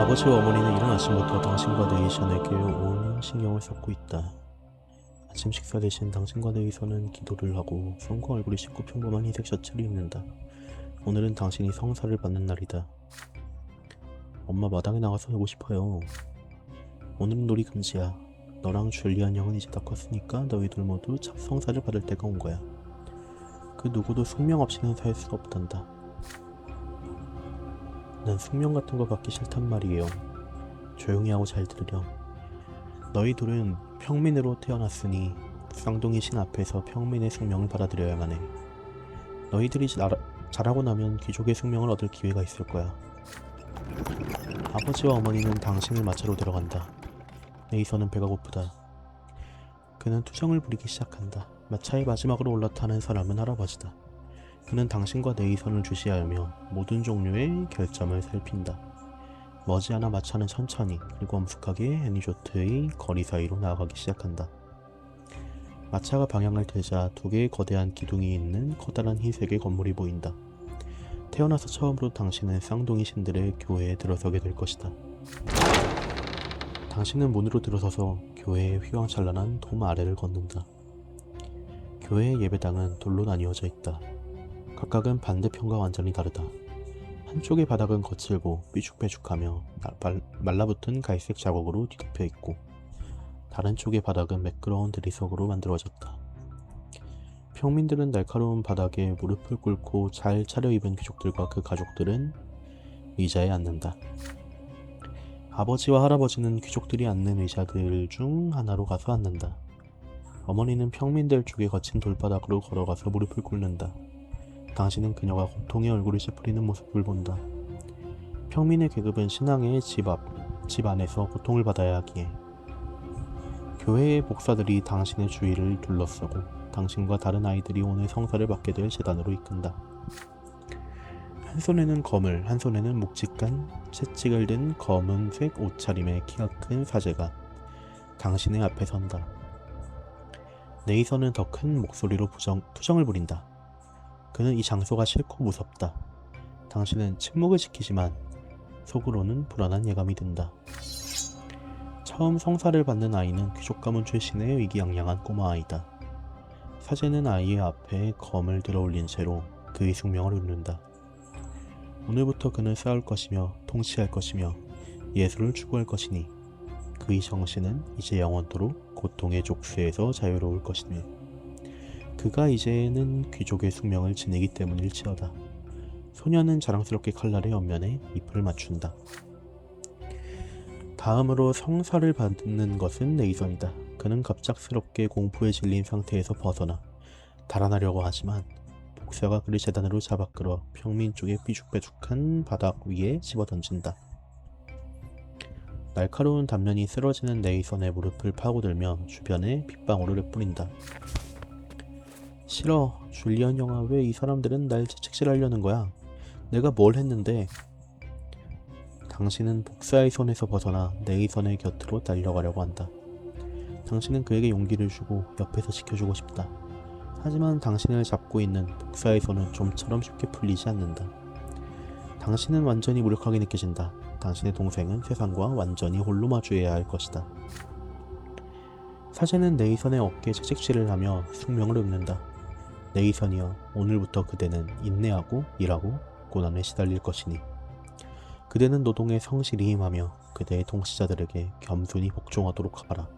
아버지와 어머니는 이른 아침부터 당신과 네이션에게 온 신경을 쏟고 있다. 아침 식사 대신 당신과 네이션은 기도를 하고 손과 얼굴이 씻고 평범한 흰색 셔츠를 입는다. 오늘은 당신이 성사를 받는 날이다. 엄마 마당에 나가서 놀고 싶어요. 오늘은 놀이 금지야. 너랑 줄리안 형은 이제 다 컸으니까 너희들 모두 성사를 받을 때가 온 거야. 그 누구도 숙명 없이는 살 수 없단다. 난 숙명 같은 거 받기 싫단 말이에요. 조용히 하고 잘 들으렴. 너희들은 평민으로 태어났으니 쌍둥이 신 앞에서 평민의 숙명을 받아들여야만 해. 너희들이 자라고 나면 귀족의 숙명을 얻을 기회가 있을 거야. 아버지와 어머니는 당신을 마차로 데려간다. 네이선은 배가 고프다. 그는 투정을 부리기 시작한다. 마차의 마지막으로 올라타는 사람은 할아버지다. 그는 당신과 네이선을 주시하며 모든 종류의 결점을 살핀다. 머지않아 마차는 천천히 그리고 엄숙하게 애니조트의 거리 사이로 나아가기 시작한다. 마차가 방향을 틀자 두 개의 거대한 기둥이 있는 커다란 흰색의 건물이 보인다. 태어나서 처음으로 당신은 쌍둥이 신들의 교회에 들어서게 될 것이다. 당신은 문으로 들어서서 교회의 휘황찬란한 돔 아래를 걷는다. 교회의 예배당은 돌로 나뉘어져 있다. 각각은 반대편과 완전히 다르다. 한쪽의 바닥은 거칠고 삐죽빼죽하며 말라붙은 갈색 자국으로 뒤덮여 있고 다른 쪽의 바닥은 매끄러운 대리석으로 만들어졌다. 평민들은 날카로운 바닥에 무릎을 꿇고 잘 차려입은 귀족들과 그 가족들은 의자에 앉는다. 아버지와 할아버지는 귀족들이 앉는 의자들 중 하나로 가서 앉는다. 어머니는 평민들 쪽에 거친 돌바닥으로 걸어가서 무릎을 꿇는다. 당신은 그녀가 고통의 얼굴을 찌푸리는 모습을 본다. 평민의 계급은 신앙의 집 안에서 고통을 받아야 하기에 교회의 목사들이 당신의 주위를 둘러싸고 당신과 다른 아이들이 오늘 성사를 받게 될 제단으로 이끈다. 한 손에는 검을, 한 손에는 묵직한 채찍을 든 검은색 옷차림의 키가 큰 사제가 당신의 앞에 선다. 네이선은 더 큰 목소리로 투정을 부린다. 그는 이 장소가 싫고 무섭다. 당신은 침묵을 지키지만 속으로는 불안한 예감이 든다. 처음 성사를 받는 아이는 귀족 가문 출신의 의기양양한 꼬마아이다. 사제는 아이의 앞에 검을 들어올린 채로 그의 숙명을 읊는다. 오늘부터 그는 싸울 것이며 통치할 것이며 예술을 추구할 것이니 그의 정신은 이제 영원토록 고통의 족쇄에서 자유로울 것이니 그가 이제는 귀족의 숙명을 지니기 때문일지어다. 소녀는 자랑스럽게 칼날의 옆면에 잎을 맞춘다. 다음으로 성사를 받는 것은 네이선이다. 그는 갑작스럽게 공포에 질린 상태에서 벗어나 달아나려고 하지만 복사가 그를 재단으로 잡아끌어 평민 쪽의 삐죽빼죽한 바닥 위에 집어던진다. 날카로운 단면이 쓰러지는 네이선의 무릎을 파고들며 주변에 빗방울을 뿌린다. 싫어. 줄리안 형아, 왜 이 사람들은 날 채찍질하려는 거야? 내가 뭘 했는데? 당신은 복사의 손에서 벗어나 네이선의 곁으로 달려가려고 한다. 당신은 그에게 용기를 주고 옆에서 지켜주고 싶다. 하지만 당신을 잡고 있는 복사의 손은 좀처럼 쉽게 풀리지 않는다. 당신은 완전히 무력하게 느껴진다. 당신의 동생은 세상과 완전히 홀로 마주해야 할 것이다. 사제는 네이선의 어깨에 채찍질을 하며 숙명을 읊는다. 네이선이여, 오늘부터 그대는 인내하고 일하고 고난에 시달릴 것이니 그대는 노동에 성실히 임하며 그대의 동시자들에게 겸손히 복종하도록 하라.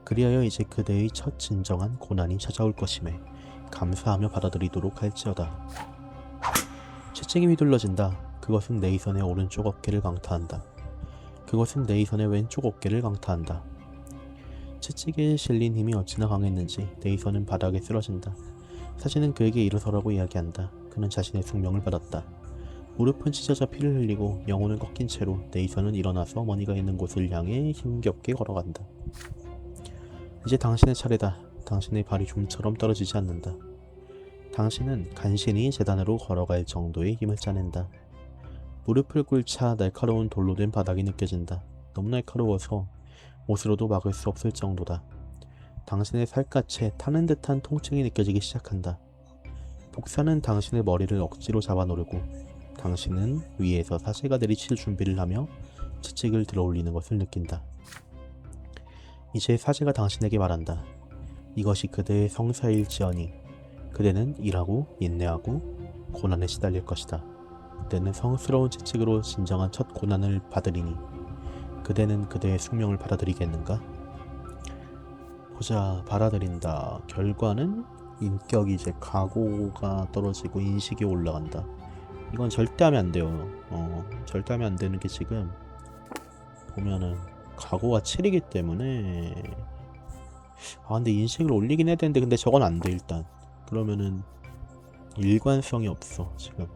그리하여 이제 그대의 첫 진정한 고난이 찾아올 것임에 감사하며 받아들이도록 할지어다. 채찍이 휘둘러진다. 그것은 네이선의 오른쪽 어깨를 강타한다. 그것은 네이선의 왼쪽 어깨를 강타한다. 채찍에 실린 힘이 어찌나 강했는지 네이선은 바닥에 쓰러진다. 사제는 그에게 일어서라고 이야기한다. 그는 자신의 숙명을 받았다. 무릎은 찢어져 피를 흘리고 영혼을 꺾인 채로 네이선은 일어나서 어머니가 있는 곳을 향해 힘겹게 걸어간다. 이제 당신의 차례다. 당신의 발이 좀처럼 떨어지지 않는다. 당신은 간신히 재단으로 걸어갈 정도의 힘을 짜낸다. 무릎을 꿇자 날카로운 돌로 된 바닥이 느껴진다. 너무 날카로워서 옷으로도 막을 수 없을 정도다. 당신의 살갗에 타는 듯한 통증이 느껴지기 시작한다. 복사는 당신의 머리를 억지로 잡아노르고 당신은 위에서 사제가 내리칠 준비를 하며 채찍을 들어올리는 것을 느낀다. 이제 사제가 당신에게 말한다. 이것이 그대의 성사일지어니 그대는 일하고 인내하고 고난에 시달릴 것이다. 그대는 성스러운 채찍으로 진정한 첫 고난을 받으리니 그대는 그대의 숙명을 받아들이겠는가? 보자, 받아들인다. 결과는 인격이 이제 각오가 떨어지고 인식이 올라간다. 이건 절대 하면 안 돼요. 절대 하면 안 되는 게 지금 보면은 각오가 7이기 때문에 근데 인식을 올리긴 해야 되는데 근데 저건 안 돼 일단. 그러면은 일관성이 없어 지금.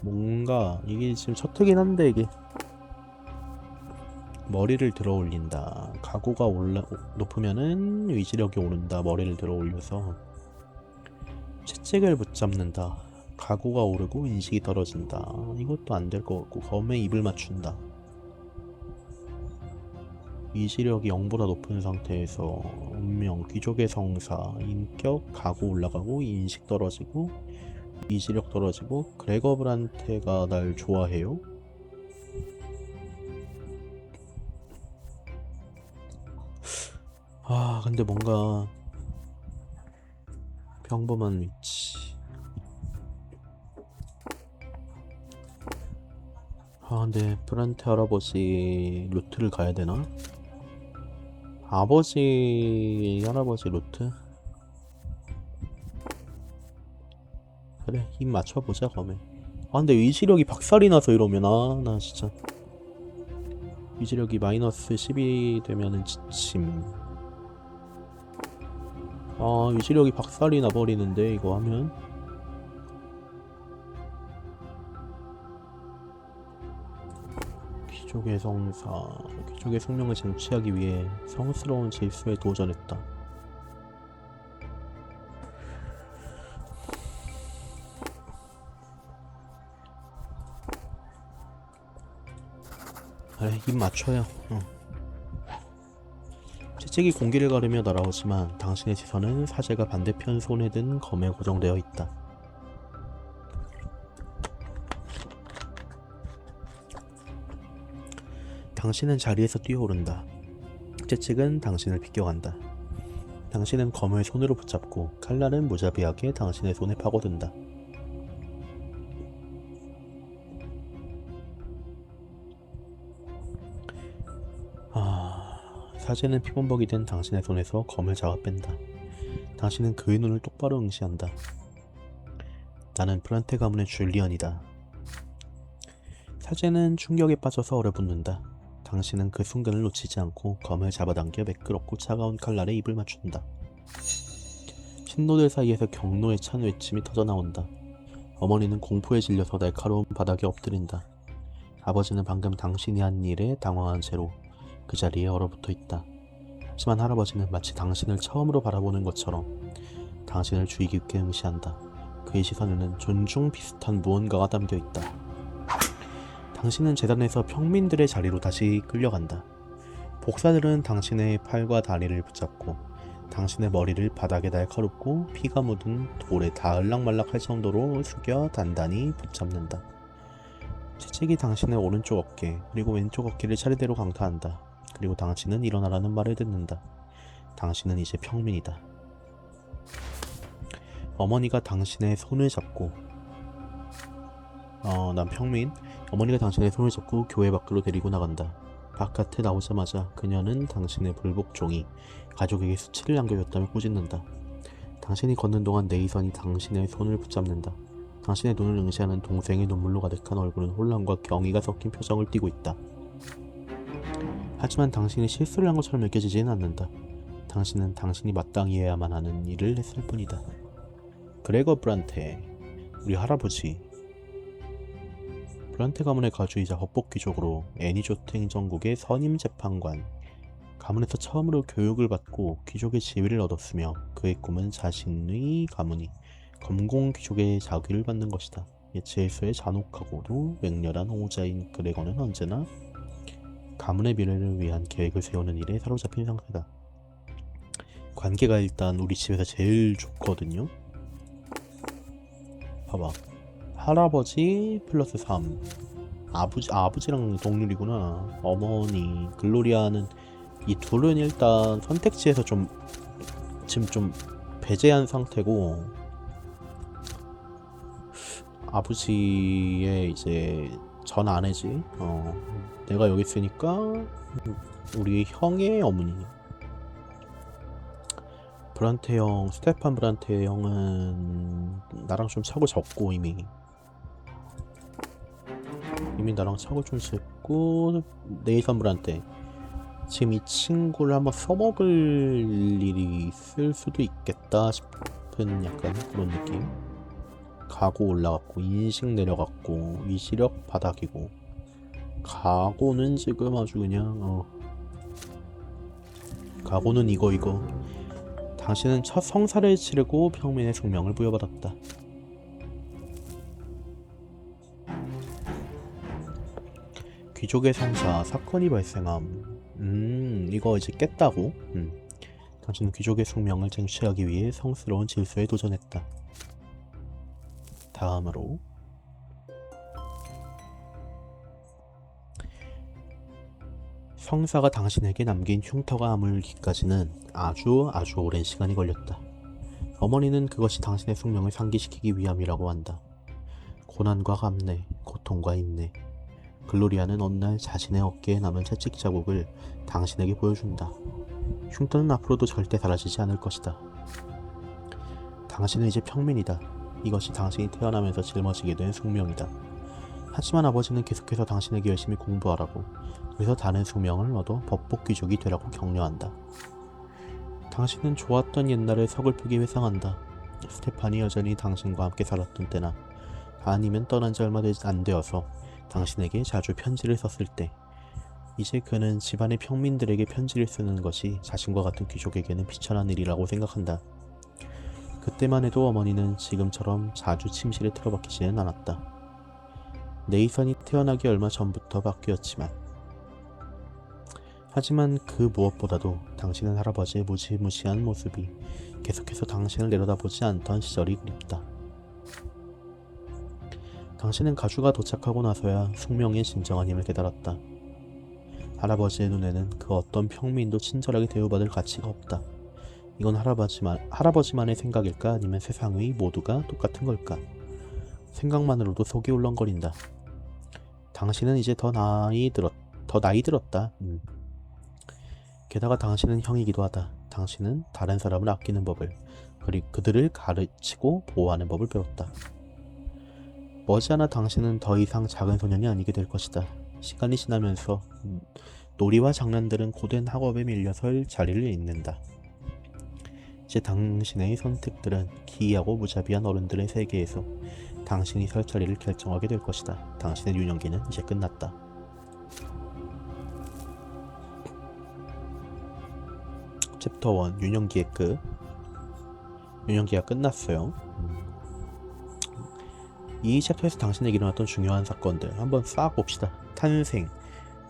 뭔가 이게 지금 첫 회긴 한데 이게 머리를 들어 올린다. 각오가 높으면은 위지력이 오른다. 머리를 들어 올려서 채찍을 붙잡는다. 각오가 오르고 인식이 떨어진다. 이것도 안 될 것 같고 검에 입을 맞춘다. 위지력이 0보다 높은 상태에서 운명, 귀족의 성사, 인격, 각오 올라가고 인식 떨어지고 위지력 떨어지고 그레거 브란테가 날 좋아해요? 근데 뭔가 평범한 위치. 근데 브란테 할아버지 루트를 가야 되나? 할아버지 루트? 그래, 힘 맞춰보자, 검에. 근데 위지력이 박살이 나서 이러면, 나 진짜. 위지력이 마이너스 10이 되면은 지침. 위지력이 박살이 나버리는데, 이거 하면. 귀족의 성사. 귀족의 숙명을 쟁취하기 위해 성스러운 질서에 도전했다. 그래, 입 맞춰요. 채찍이 공기를 가르며 날아오지만 당신의 시선은 사제가 반대편 손에 든 검에 고정되어 있다. 당신은 자리에서 뛰어오른다. 채찍은 당신을 비껴간다. 당신은 검을 손으로 붙잡고 칼날은 무자비하게 당신의 손에 파고든다. 사제는 피범벅이 된 당신의 손에서 검을 잡아 뺀다. 당신은 그의 눈을 똑바로 응시한다. 나는 프란테 가문의 줄리언이다. 사제는 충격에 빠져서 얼어붙는다. 당신은 그 순간을 놓치지 않고 검을 잡아당겨 매끄럽고 차가운 칼날에 입을 맞춘다. 신노들 사이에서 경로에 찬 외침이 터져나온다. 어머니는 공포에 질려서 날카로운 바닥에 엎드린다. 아버지는 방금 당신이 한 일에 당황한 채로 그 자리에 얼어붙어 있다. 하지만 할아버지는 마치 당신을 처음으로 바라보는 것처럼 당신을 주의 깊게 응시한다. 그의 시선에는 존중 비슷한 무언가가 담겨 있다. 당신은 재단에서 평민들의 자리로 다시 끌려간다. 복사들은 당신의 팔과 다리를 붙잡고 당신의 머리를 바닥에 날카롭고 피가 묻은 돌에 닿을락말락할 정도로 숙여 단단히 붙잡는다. 채찍이 당신의 오른쪽 어깨 그리고 왼쪽 어깨를 차례대로 강타한다. 그리고 당신은 일어나라는 말을 듣는다. 당신은 이제 평민이다. 어머니가 당신의 손을 잡고 난 평민. 어머니가 당신의 손을 잡고 교회 밖으로 데리고 나간다. 바깥에 나오자마자 그녀는 당신의 불복종이 가족에게 수치를 남겨줬다며 꾸짖는다. 당신이 걷는 동안 네이선이 당신의 손을 붙잡는다. 당신의 눈을 응시하는 동생의 눈물로 가득한 얼굴은 혼란과 경의가 섞인 표정을 띠고 있다. 하지만 당신이 실수를 한 것처럼 느껴지지는 않는다. 당신은 당신이 마땅히 해야만 하는 일을 했을 뿐이다. 그레거 브란테, 우리 할아버지. 브란테 가문의 가주이자 헌법귀족으로 애니조트 행정국의 선임 재판관. 가문에서 처음으로 교육을 받고 귀족의 지위를 얻었으며 그의 꿈은 자신의 가문이 검공 귀족의 자귀를 받는 것이다. 예체에서의 잔혹하고도 맹렬한 호자인 그레거는 언제나 가문의 미래를 위한 계획을 세우는 일에 사로잡힌 상태다. 관계가 일단 우리 집에서 제일 좋거든요. 봐봐. 할아버지 플러스 3. 아버지랑 동률이구나. 어머니 글로리아는 이 둘은 일단 선택지에서 좀 지금 좀 배제한 상태고, 아버지의 이제 전 아내지. 내가 여기 있으니까 우리 형의 어머니 브란테 형, 스테판 브란테 형은 나랑 좀 차고 졌고, 이미 나랑 차고 좀 졌고, 네이선 브란테 지금 이 친구를 한번 써먹을 일이 있을 수도 있겠다 싶은 약간 그런 느낌. 가고 올라갔고, 인식 내려갔고, 위시력 바닥이고, 가고는 지금 아주 그냥 가고는 이거 당신은 첫 성사를 치르고 평민의 숙명을 부여받았다. 귀족의 성사 사건이 발생함. 이거 이제 깼다고. 당신은 귀족의 숙명을 쟁취하기 위해 성스러운 질서에 도전했다. 다음으로 성사가 당신에게 남긴 흉터가 아물기까지는 아주 오랜 시간이 걸렸다. 어머니는 그것이 당신의 숙명을 상기시키기 위함이라고 한다. 고난과 감내, 고통과 인내. 글로리아는 어느 날 자신의 어깨에 남은 채찍 자국을 당신에게 보여준다. 흉터는 앞으로도 절대 사라지지 않을 것이다. 당신은 이제 평민이다. 이것이 당신이 태어나면서 짊어지게 된 숙명이다. 하지만 아버지는 계속해서 당신에게 열심히 공부하라고, 그래서 다른 숙명을 얻어 법복 귀족이 되라고 격려한다. 당신은 좋았던 옛날의 서글프게 회상한다. 스테판이 여전히 당신과 함께 살았던 때나, 아니면 떠난 지 얼마 안 되어서 당신에게 자주 편지를 썼을 때, 이제 그는 집안의 평민들에게 편지를 쓰는 것이 자신과 같은 귀족에게는 비천한 일이라고 생각한다. 그때만 해도 어머니는 지금처럼 자주 침실에 틀어박히지는 않았다. 네이선이 태어나기 얼마 전부터 바뀌었지만, 하지만 그 무엇보다도 당신은 할아버지의 무시무시한 모습이 계속해서 당신을 내려다보지 않던 시절이 그립다. 당신은 가주가 도착하고 나서야 숙명의 진정한 힘을 깨달았다. 할아버지의 눈에는 그 어떤 평민도 친절하게 대우받을 가치가 없다. 이건 할아버지만의 생각일까, 아니면 세상의 모두가 똑같은 걸까? 생각만으로도 속이 울렁거린다. 당신은 이제 더 나이 들었다. 게다가 당신은 형이기도 하다. 당신은 다른 사람을 아끼는 법을, 그리고 그들을 가르치고 보호하는 법을 배웠다. 머지않아 당신은 더 이상 작은 소년이 아니게 될 것이다. 시간이 지나면서 놀이와 장난들은 고된 학업에 밀려설 자리를 잇는다. 이제 당신의 선택들은 기이하고 무자비한 어른들의 세계에서 당신이 설 자리를 결정하게 될 것이다. 당신의 유년기는 이제 끝났다. 챕터 1 유년기의 끝. 유년기가 끝났어요. 이 챕터에서 당신에게 일어났던 중요한 사건들 한번 싹 봅시다. 탄생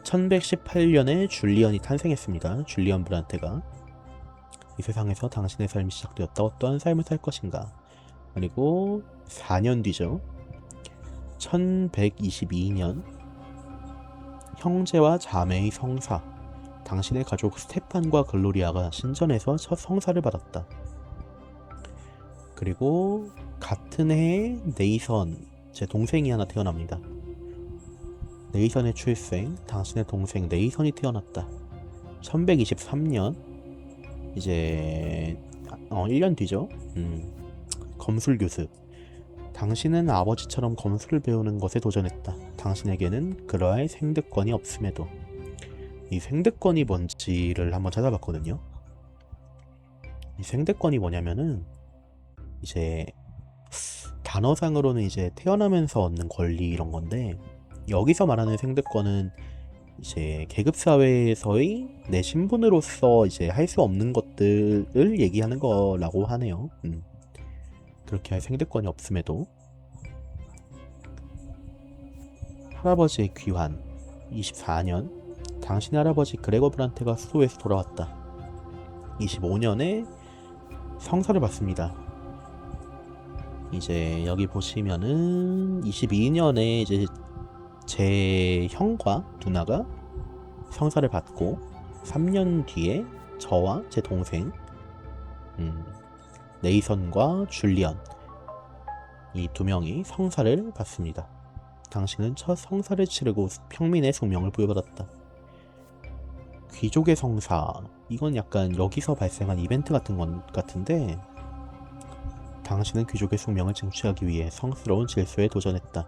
1118년에 줄리언이 탄생했습니다. 줄리언 브란테가 이 세상에서 당신의 삶이 시작되었다. 어떠한 삶을 살 것인가. 그리고 4년 뒤죠. 1122년 형제와 자매의 성사, 당신의 가족 스테판과 글로리아가 신전에서 첫 성사를 받았다. 그리고 같은 해에 네이선, 제 동생이 하나 태어납니다. 네이선의 출생, 당신의 동생 네이선이 태어났다. 1123년 이제 1년 뒤죠. 검술 교습. 당신은 아버지처럼 검술을 배우는 것에 도전했다. 당신에게는 그러할 생득권이 없음에도. 이 생득권이 뭔지를 한번 찾아봤거든요. 이 생득권이 뭐냐면은 이제 단어상으로는 이제 태어나면서 얻는 권리 이런 건데, 여기서 말하는 생득권은 이제 계급사회에서의 내 신분으로서 이제 할 수 없는 것들을 얘기하는 거라고 하네요. 그렇게 할 생득권이 없음에도. 할아버지의 귀환 24년 당신의 할아버지 그레거 브란테가 수도에서 돌아왔다. 25년에 성사를 받습니다. 이제 여기 보시면은 22년에 이제 제 형과 누나가 성사를 받고 3년 뒤에 저와 제 동생 네이선과 줄리언 이 두 명이 성사를 받습니다. 당신은 첫 성사를 치르고 평민의 숙명을 부여받았다. 귀족의 성사, 이건 약간 여기서 발생한 이벤트 같은 것 같은데, 당신은 귀족의 숙명을 쟁취하기 위해 성스러운 질서에 도전했다.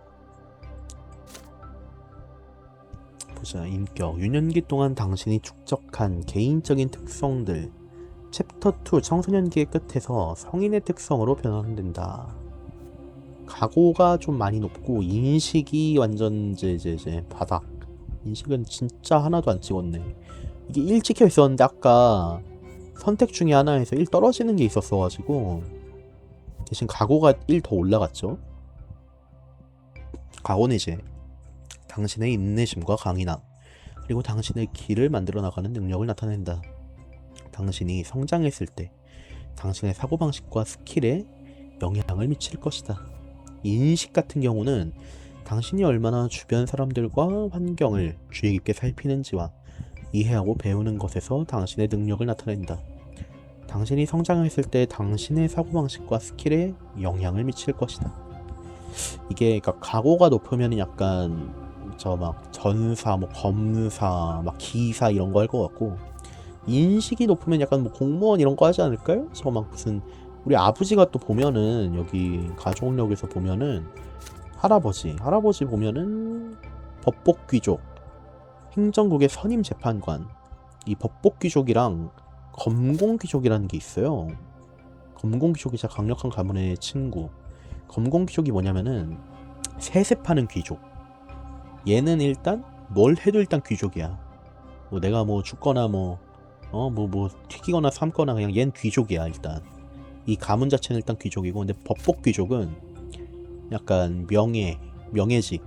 보자. 인격. 유년기 동안 당신이 축적한 개인적인 특성들. 챕터 2 청소년기의 끝에서 성인의 특성으로 변환된다. 각오가 좀 많이 높고 인식이 완전 이제 바닥. 인식은 진짜 하나도 안 찍었네. 이게 1 찍혀 있었는데 아까 선택 중에 하나에서 1 떨어지는 게 있었어가지고 대신 각오가 1 더 올라갔죠. 각오는 이제 당신의 인내심과 강인함, 그리고 당신의 길을 만들어 나가는 능력을 나타낸다. 당신이 성장했을 때 당신의 사고방식과 스킬에 영향을 미칠 것이다. 인식 같은 경우는 당신이 얼마나 주변 사람들과 환경을 주의 깊게 살피는지와 이해하고 배우는 것에서 당신의 능력을 나타낸다. 당신이 성장했을 때 당신의 사고방식과 스킬에 영향을 미칠 것이다. 이게 그러니까 각오가 높으면 약간 저 막 전사, 뭐 검사, 막 기사 이런 거 할 것 같고, 인식이 높으면 약간 뭐 공무원 이런 거 하지 않을까요? 저 막 무슨 우리 아버지가 또 보면은 여기 가족력에서 보면은 할아버지 보면은 법복귀족, 행정국의 선임 재판관, 이 법복귀족이랑 검공귀족이라는 게 있어요. 검공귀족이 진짜 강력한 가문의 친구. 검공귀족이 뭐냐면은 세습하는 귀족. 얘는 일단 뭘 해도 일단 귀족이야. 뭐 내가 뭐 죽거나 뭐 튀기거나 삶거나 그냥 얜 귀족이야. 일단 이 가문 자체는 일단 귀족이고, 근데 법복귀족은 약간 명예직.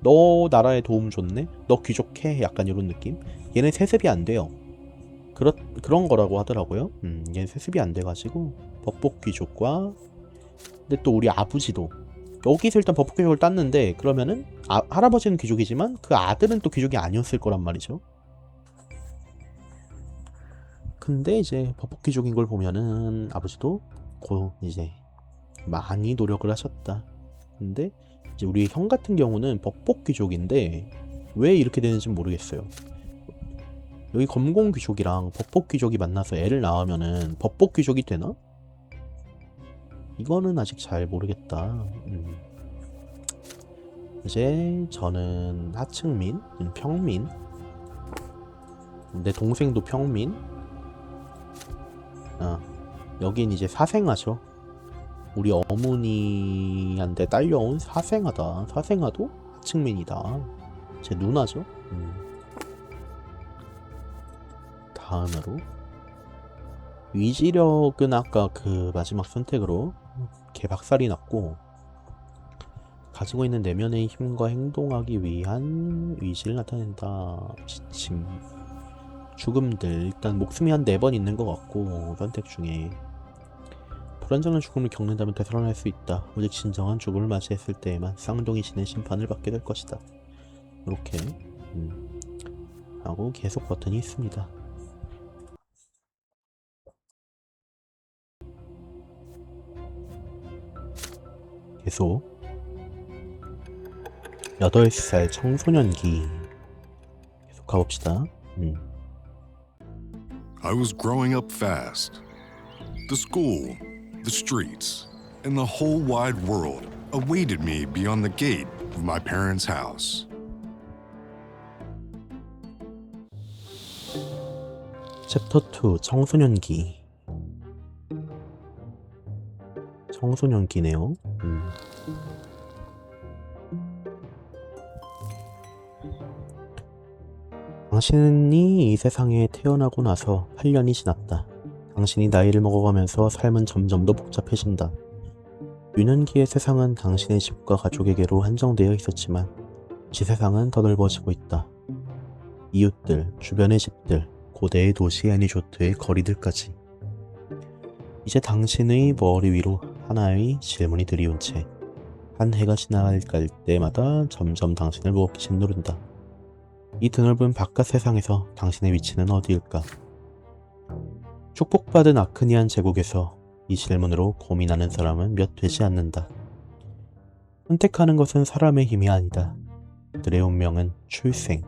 너 나라에 도움 줬네? 너 귀족해? 약간 이런 느낌? 얘는 세습이 안 돼요. 그런 거라고 하더라고요. 얘는 세습이 안 돼가지고 법복귀족과, 근데 또 우리 아버지도 여기서 일단 법복귀족을 땄는데, 그러면은 할아버지는 귀족이지만 그 아들은 또 귀족이 아니었을 거란 말이죠. 근데 이제 법복귀족인 걸 보면은 아버지도 이제 많이 노력을 하셨다. 근데 이제 우리 형 같은 경우는 법복귀족인데 왜 이렇게 되는지 모르겠어요. 여기 검공귀족이랑 법복귀족이 만나서 애를 낳으면은 법복귀족이 되나? 이거는 아직 잘 모르겠다. 이제 저는 하층민, 평민, 내 동생도 평민. 여긴 이제 사생아죠. 우리 어머니한테 딸려온 사생아다. 사생아도 하층민이다. 제 누나죠. 다음으로 위지력은 아까 그 마지막 선택으로 개박살이 났고, 가지고 있는 내면의 힘과 행동하기 위한 의지를 나타낸다. 지침, 죽음들, 일단 목숨이 한 4번 있는 것 같고, 선택 중에 불안정한 죽음을 겪는다면 되살아날 수 있다. 오직 진정한 죽음을 맞이했을 때에만 쌍둥이 신의 심판을 받게 될 것이다. 이렇게 하고 계속 버튼이 있습니다. 계속 8살 청소년기 계속 가봅시다. I was growing up fast. The school, the streets, and the whole wide world awaited me beyond the gate of my parents' house. 챕터 2 청소년기. 청소년기네요. 당신이 이 세상에 태어나고 나서 8년이 지났다. 당신이 나이를 먹어가면서 삶은 점점 더 복잡해진다. 유년기의 세상은 당신의 집과 가족에게로 한정되어 있었지만 지세상은 더 넓어지고 있다. 이웃들, 주변의 집들, 고대의 도시 애니조트의 거리들까지. 이제 당신의 머리 위로 하나의 질문이 들이운 채 한 해가 지나갈 때마다 점점 당신을 무겁게 누른다. 이 드넓은 바깥 세상에서 당신의 위치는 어디일까? 축복받은 아크니안 제국에서 이 질문으로 고민하는 사람은 몇 되지 않는다. 선택하는 것은 사람의 힘이 아니다. 그들의 운명은 출생,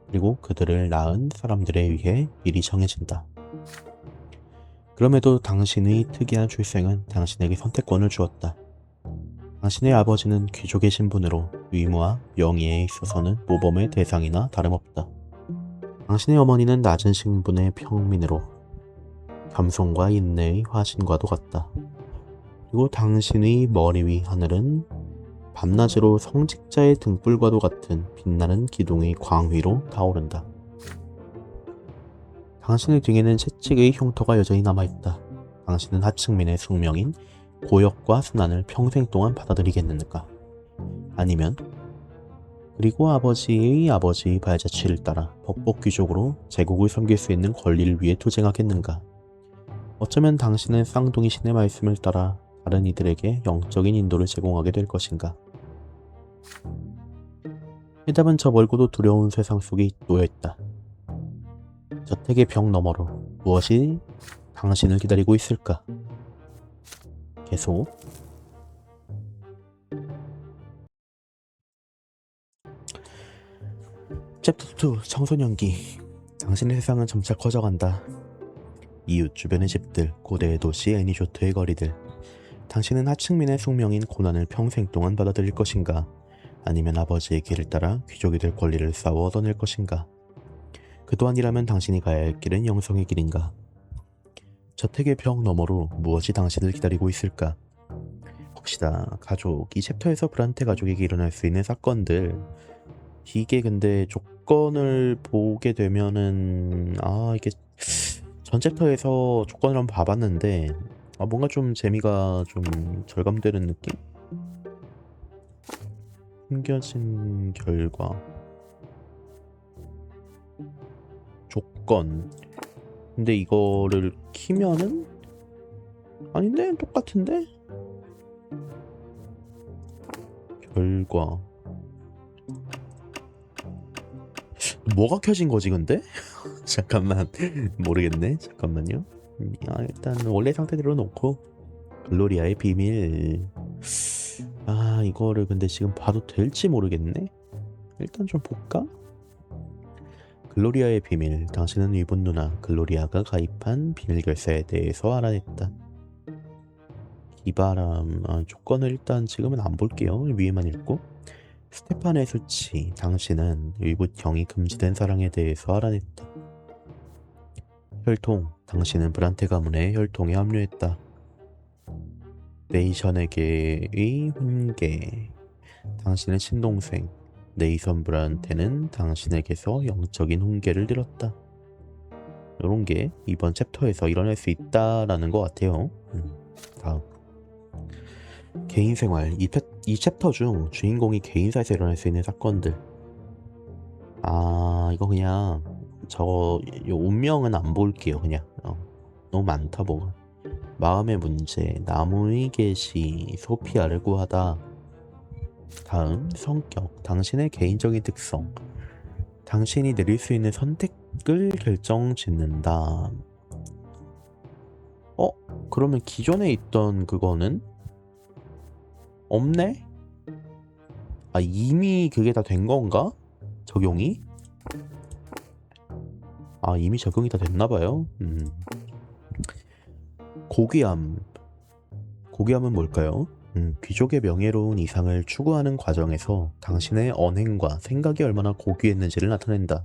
그리고 그들을 낳은 사람들에 의해 미리 정해진다. 그럼에도 당신의 특이한 출생은 당신에게 선택권을 주었다. 당신의 아버지는 귀족의 신분으로 의무와 명예에 있어서는 모범의 대상이나 다름없다. 당신의 어머니는 낮은 신분의 평민으로 겸손과 인내의 화신과도 같다. 그리고 당신의 머리 위 하늘은 밤낮으로 성직자의 등불과도 같은 빛나는 기둥의 광휘로 타오른다. 당신의 등에는 채찍의 흉터가 여전히 남아있다. 당신은 하층민의 숙명인 고역과 순환을 평생 동안 받아들이겠는가? 아니면 그리고 아버지의 아버지의 발자취를 따라 법복 귀족으로 제국을 섬길 수 있는 권리를 위해 투쟁하겠는가? 어쩌면 당신은 쌍둥이 신의 말씀을 따라 다른 이들에게 영적인 인도를 제공하게 될 것인가? 해답은 저 멀고도 두려운 세상 속에 놓여있다. 저택의 벽 너머로 무엇이 당신을 기다리고 있을까? 계속. 챕터 2 청소년기. 당신의 세상은 점차 커져간다. 이웃 주변의 집들, 고대의 도시 애니쇼트의 거리들. 당신은 하층민의 숙명인 고난을 평생 동안 받아들일 것인가? 아니면 아버지의 길을 따라 귀족이 될 권리를 싸워 얻어낼 것인가? 그 또한이라면 당신이 가야 할 길은 영성의 길인가? 저택의 벽 너머로 무엇이 당신을 기다리고 있을까? 혹시나 가족, 이 챕터에서 브란테 가족에게 일어날 수 있는 사건들, 이게 근데 조건을 보게 되면은 이게 전 챕터에서 조건을 한번 봐봤는데 뭔가 좀 재미가 좀 절감되는 느낌? 숨겨진 결과 조건. 근데 이거를 키면은 아닌데? 똑같은데? 결과 뭐가 켜진 거지 근데? 잠깐만 모르겠네. 잠깐만요. 일단 원래 상태대로 놓고 글로리아의 비밀. 이거를 근데 지금 봐도 될지 모르겠네. 일단 좀 볼까? 글로리아의 비밀. 당신은 위분 누나 글로리아가 가입한 비밀 결사에 대해서 알아냈다. 기바람. 조건을 일단 지금은 안 볼게요. 위에만 읽고. 스테판의 수치. 당신은 의붓형이 금지된 사랑에 대해서 알아냈다. 혈통. 당신은 브란테 가문의 혈통에 합류했다. 네이션에게의 훈계. 당신의 친동생 네이선 브란테는 당신에게서 영적인 훈계를 들었다. 요런 게 이번 챕터에서 일어날 수 있다라는 것 같아요. 다음. 개인생활. 이 챕터 중 주인공이 개인사에서 일어날 수 있는 사건들. 이거 그냥 요 운명은 안 볼게요. 그냥 너무 많다 뭐가. 마음의 문제, 나무의 계시, 소피아를 구하다. 다음. 성격. 당신의 개인적인 특성. 당신이 내릴 수 있는 선택을 결정짓는다. 그러면 기존에 있던 그거는 없네? 이미 그게 다 된 건가? 적용이? 이미 적용이 다 됐나봐요. 고귀함. 고귀함은 뭘까요? 귀족의 명예로운 이상을 추구하는 과정에서 당신의 언행과 생각이 얼마나 고귀했는지를 나타낸다.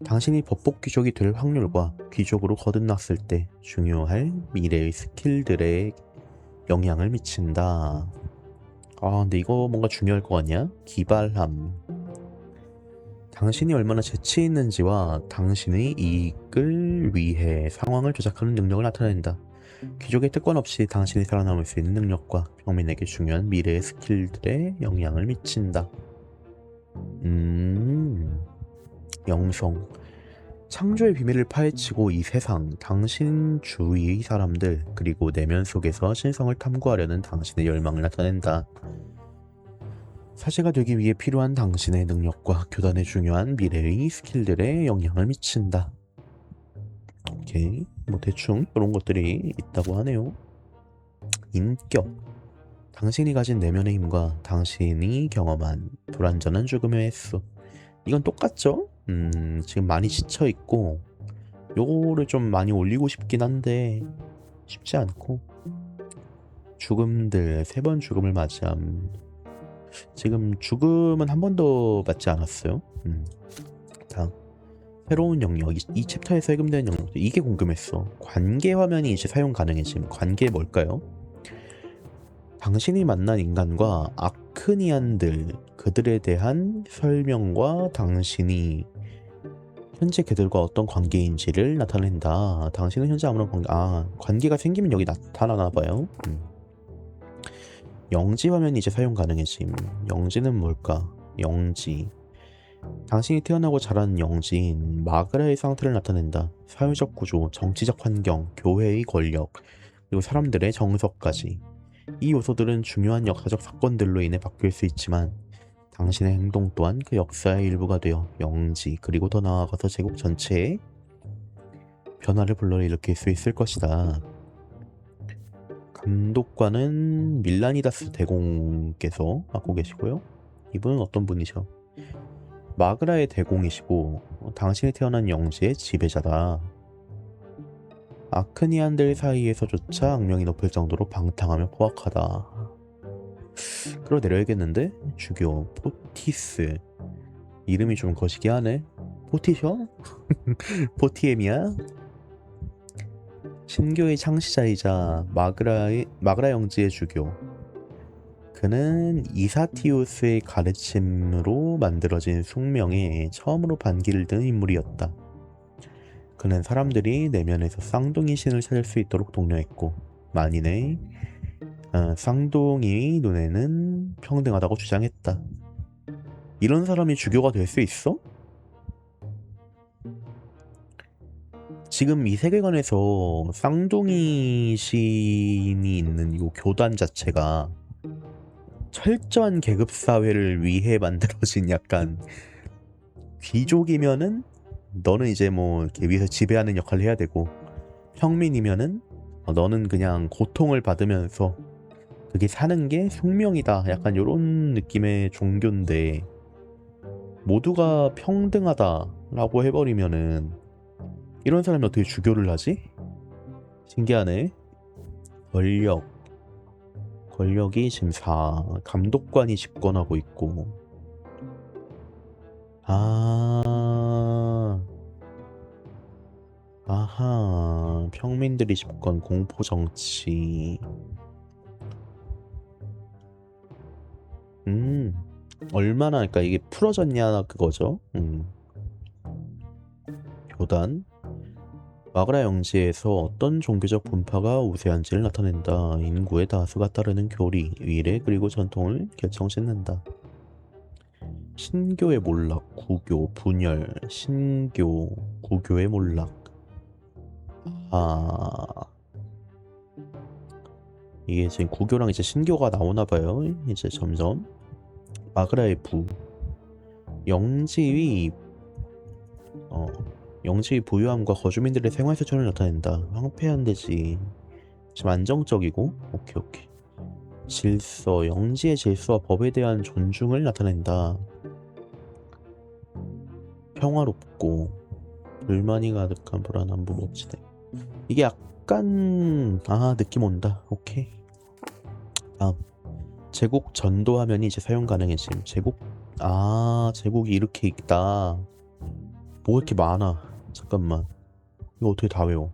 당신이 법복 귀족이 될 확률과 귀족으로 거듭났을 때 중요할 미래의 스킬들에 영향을 미친다. 근데 이거 뭔가 중요할 것 같냐? 기발함. 당신이 얼마나 재치 있는지와 당신의 이익을 위해 상황을 조작하는 능력을 나타낸다. 귀족의 특권 없이 당신이 살아남을 수 있는 능력과 평민에게 중요한 미래의 스킬들에 영향을 미친다. 영성. 창조의 비밀을 파헤치고 이 세상, 당신 주위의 사람들, 그리고 내면 속에서 신성을 탐구하려는 당신의 열망을 나타낸다. 사제가 되기 위해 필요한 당신의 능력과 교단에 중요한 미래의 스킬들에 영향을 미친다. 오케이. 뭐 대충 이런 것들이 있다고 하네요. 인격. 당신이 가진 내면의 힘과 당신이 경험한 불완전한 죽음의 횟수. 이건 똑같죠? 지금 많이 지쳐있고 요거를 좀 많이 올리고 싶긴 한데 쉽지 않고. 죽음들 3번 죽음을 맞이함. 지금 죽음은 한 번도 맞지 않았어요. 다음 새로운 영역. 이 챕터에서 해금되는 영역. 이게 궁금했어. 관계 화면이 이제 사용 가능해짐. 관계 뭘까요? 당신이 만난 인간과 아크니안들, 그들에 대한 설명과 당신이 현재 그들과 어떤 관계인지를 나타낸다. 당신은 현재 아무런 관계가 생기면 여기 나타나나봐요. 영지 화면이 이제 사용 가능해짐. 영지는 뭘까? 영지. 당신이 태어나고 자란 영지인 마그라의 상태를 나타낸다. 사회적 구조, 정치적 환경, 교회의 권력, 그리고 사람들의 정서까지. 이 요소들은 중요한 역사적 사건들로 인해 바뀔 수 있지만 당신의 행동 또한 그 역사의 일부가 되어 영지 그리고 더 나아가서 제국 전체에 변화를 불러일으킬 수 있을 것이다. 감독관은 밀라니다스 대공께서 맡고 계시고요. 이분은 어떤 분이셔? 마그라의 대공이시고 당신이 태어난 영지의 지배자다. 아크니안들 사이에서조차 악명이 높을 정도로 방탕하며 포악하다. 끌어내려야겠는데? 주교 포티스. 이름이 좀 거시기 하네. 포티셔? 포티엠이야? 신교의 창시자이자 마그라 영지의 주교. 그는 이사티우스의 가르침으로 만들어진 숙명에 처음으로 반기를 든 인물이었다. 그는 사람들이 내면에서 쌍둥이 신을 찾을 수 있도록 독려했고 만인의 쌍둥이 눈에는 평등하다고 주장했다. 이런 사람이 주교가 될 수 있어? 지금 이 세계관에서 쌍둥이 신이 있는 이 교단 자체가 철저한 계급사회를 위해 만들어진 약간 귀족이면은 너는 이제 뭐 이렇게 위에서 지배하는 역할을 해야 되고 평민이면은 너는 그냥 고통을 받으면서 그게 사는 게 숙명이다. 약간 이런 느낌의 종교인데 모두가 평등하다라고 해버리면은 이런 사람이 어떻게 주교를 하지? 신기하네. 권력이 지금 4. 감독관이 집권하고 있고. 아하. 평민들이 집권, 공포정치. 얼마나, 그러니까 이게 풀어졌냐 그거죠. 교단. 마그라 영지에서 어떤 종교적 분파가 우세한지를 나타낸다. 인구의 다수가 따르는 교리, 위례 그리고 전통을 결정짓는다. 신교의 몰락, 구교, 분열, 신교, 구교의 몰락. 이게 지금 구교랑 이제 신교가 나오나봐요. 이제 점점. 마그라의 부. 영지의 부유함과 거주민들의 생활 수준을 나타낸다. 황폐한 대지. 좀 안정적이고. 오케이. 질서. 영지의 질서와 법에 대한 존중을 나타낸다. 평화롭고 불만이 가득한 불안한 무법지대. 이게 약간 느낌 온다. 오케이. 다음 제국 전도 화면이 이제 사용 가능해짐. 제국이 이렇게 있다. 뭐가 이렇게 많아. 잠깐만, 이거 어떻게 다 외워?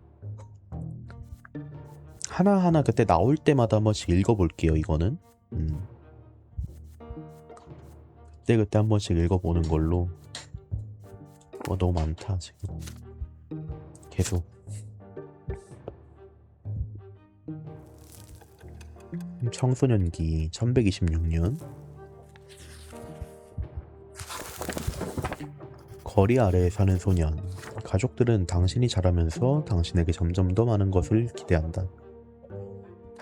하나하나 그때 나올 때마다 한 번씩 읽어볼게요. 이거는 그때 한 번씩 읽어보는 걸로. 너무 많다 지금. 계속. 청소년기 1126년. 거리 아래에 사는 소년. 가족들은 당신이 자라면서 당신에게 점점 더 많은 것을 기대한다.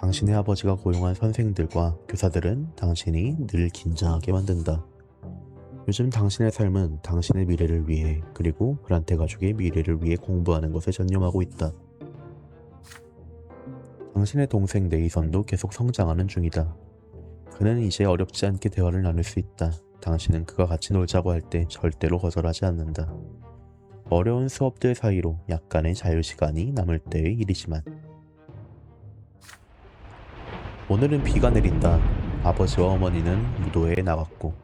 당신의 아버지가 고용한 선생들과 교사들은 당신이 늘 긴장하게 만든다. 요즘 당신의 삶은 당신의 미래를 위해 그리고 브란테 가족의 미래를 위해 공부하는 것에 전념하고 있다. 당신의 동생 네이선도 계속 성장하는 중이다. 그는 이제 어렵지 않게 대화를 나눌 수 있다. 당신은 그가 같이 놀자고 할 때 절대로 거절하지 않는다. 어려운 수업들 사이로 약간의 자유시간이 남을 때의 일이지만 오늘은 비가 내린다. 아버지와 어머니는 무도회에 나갔고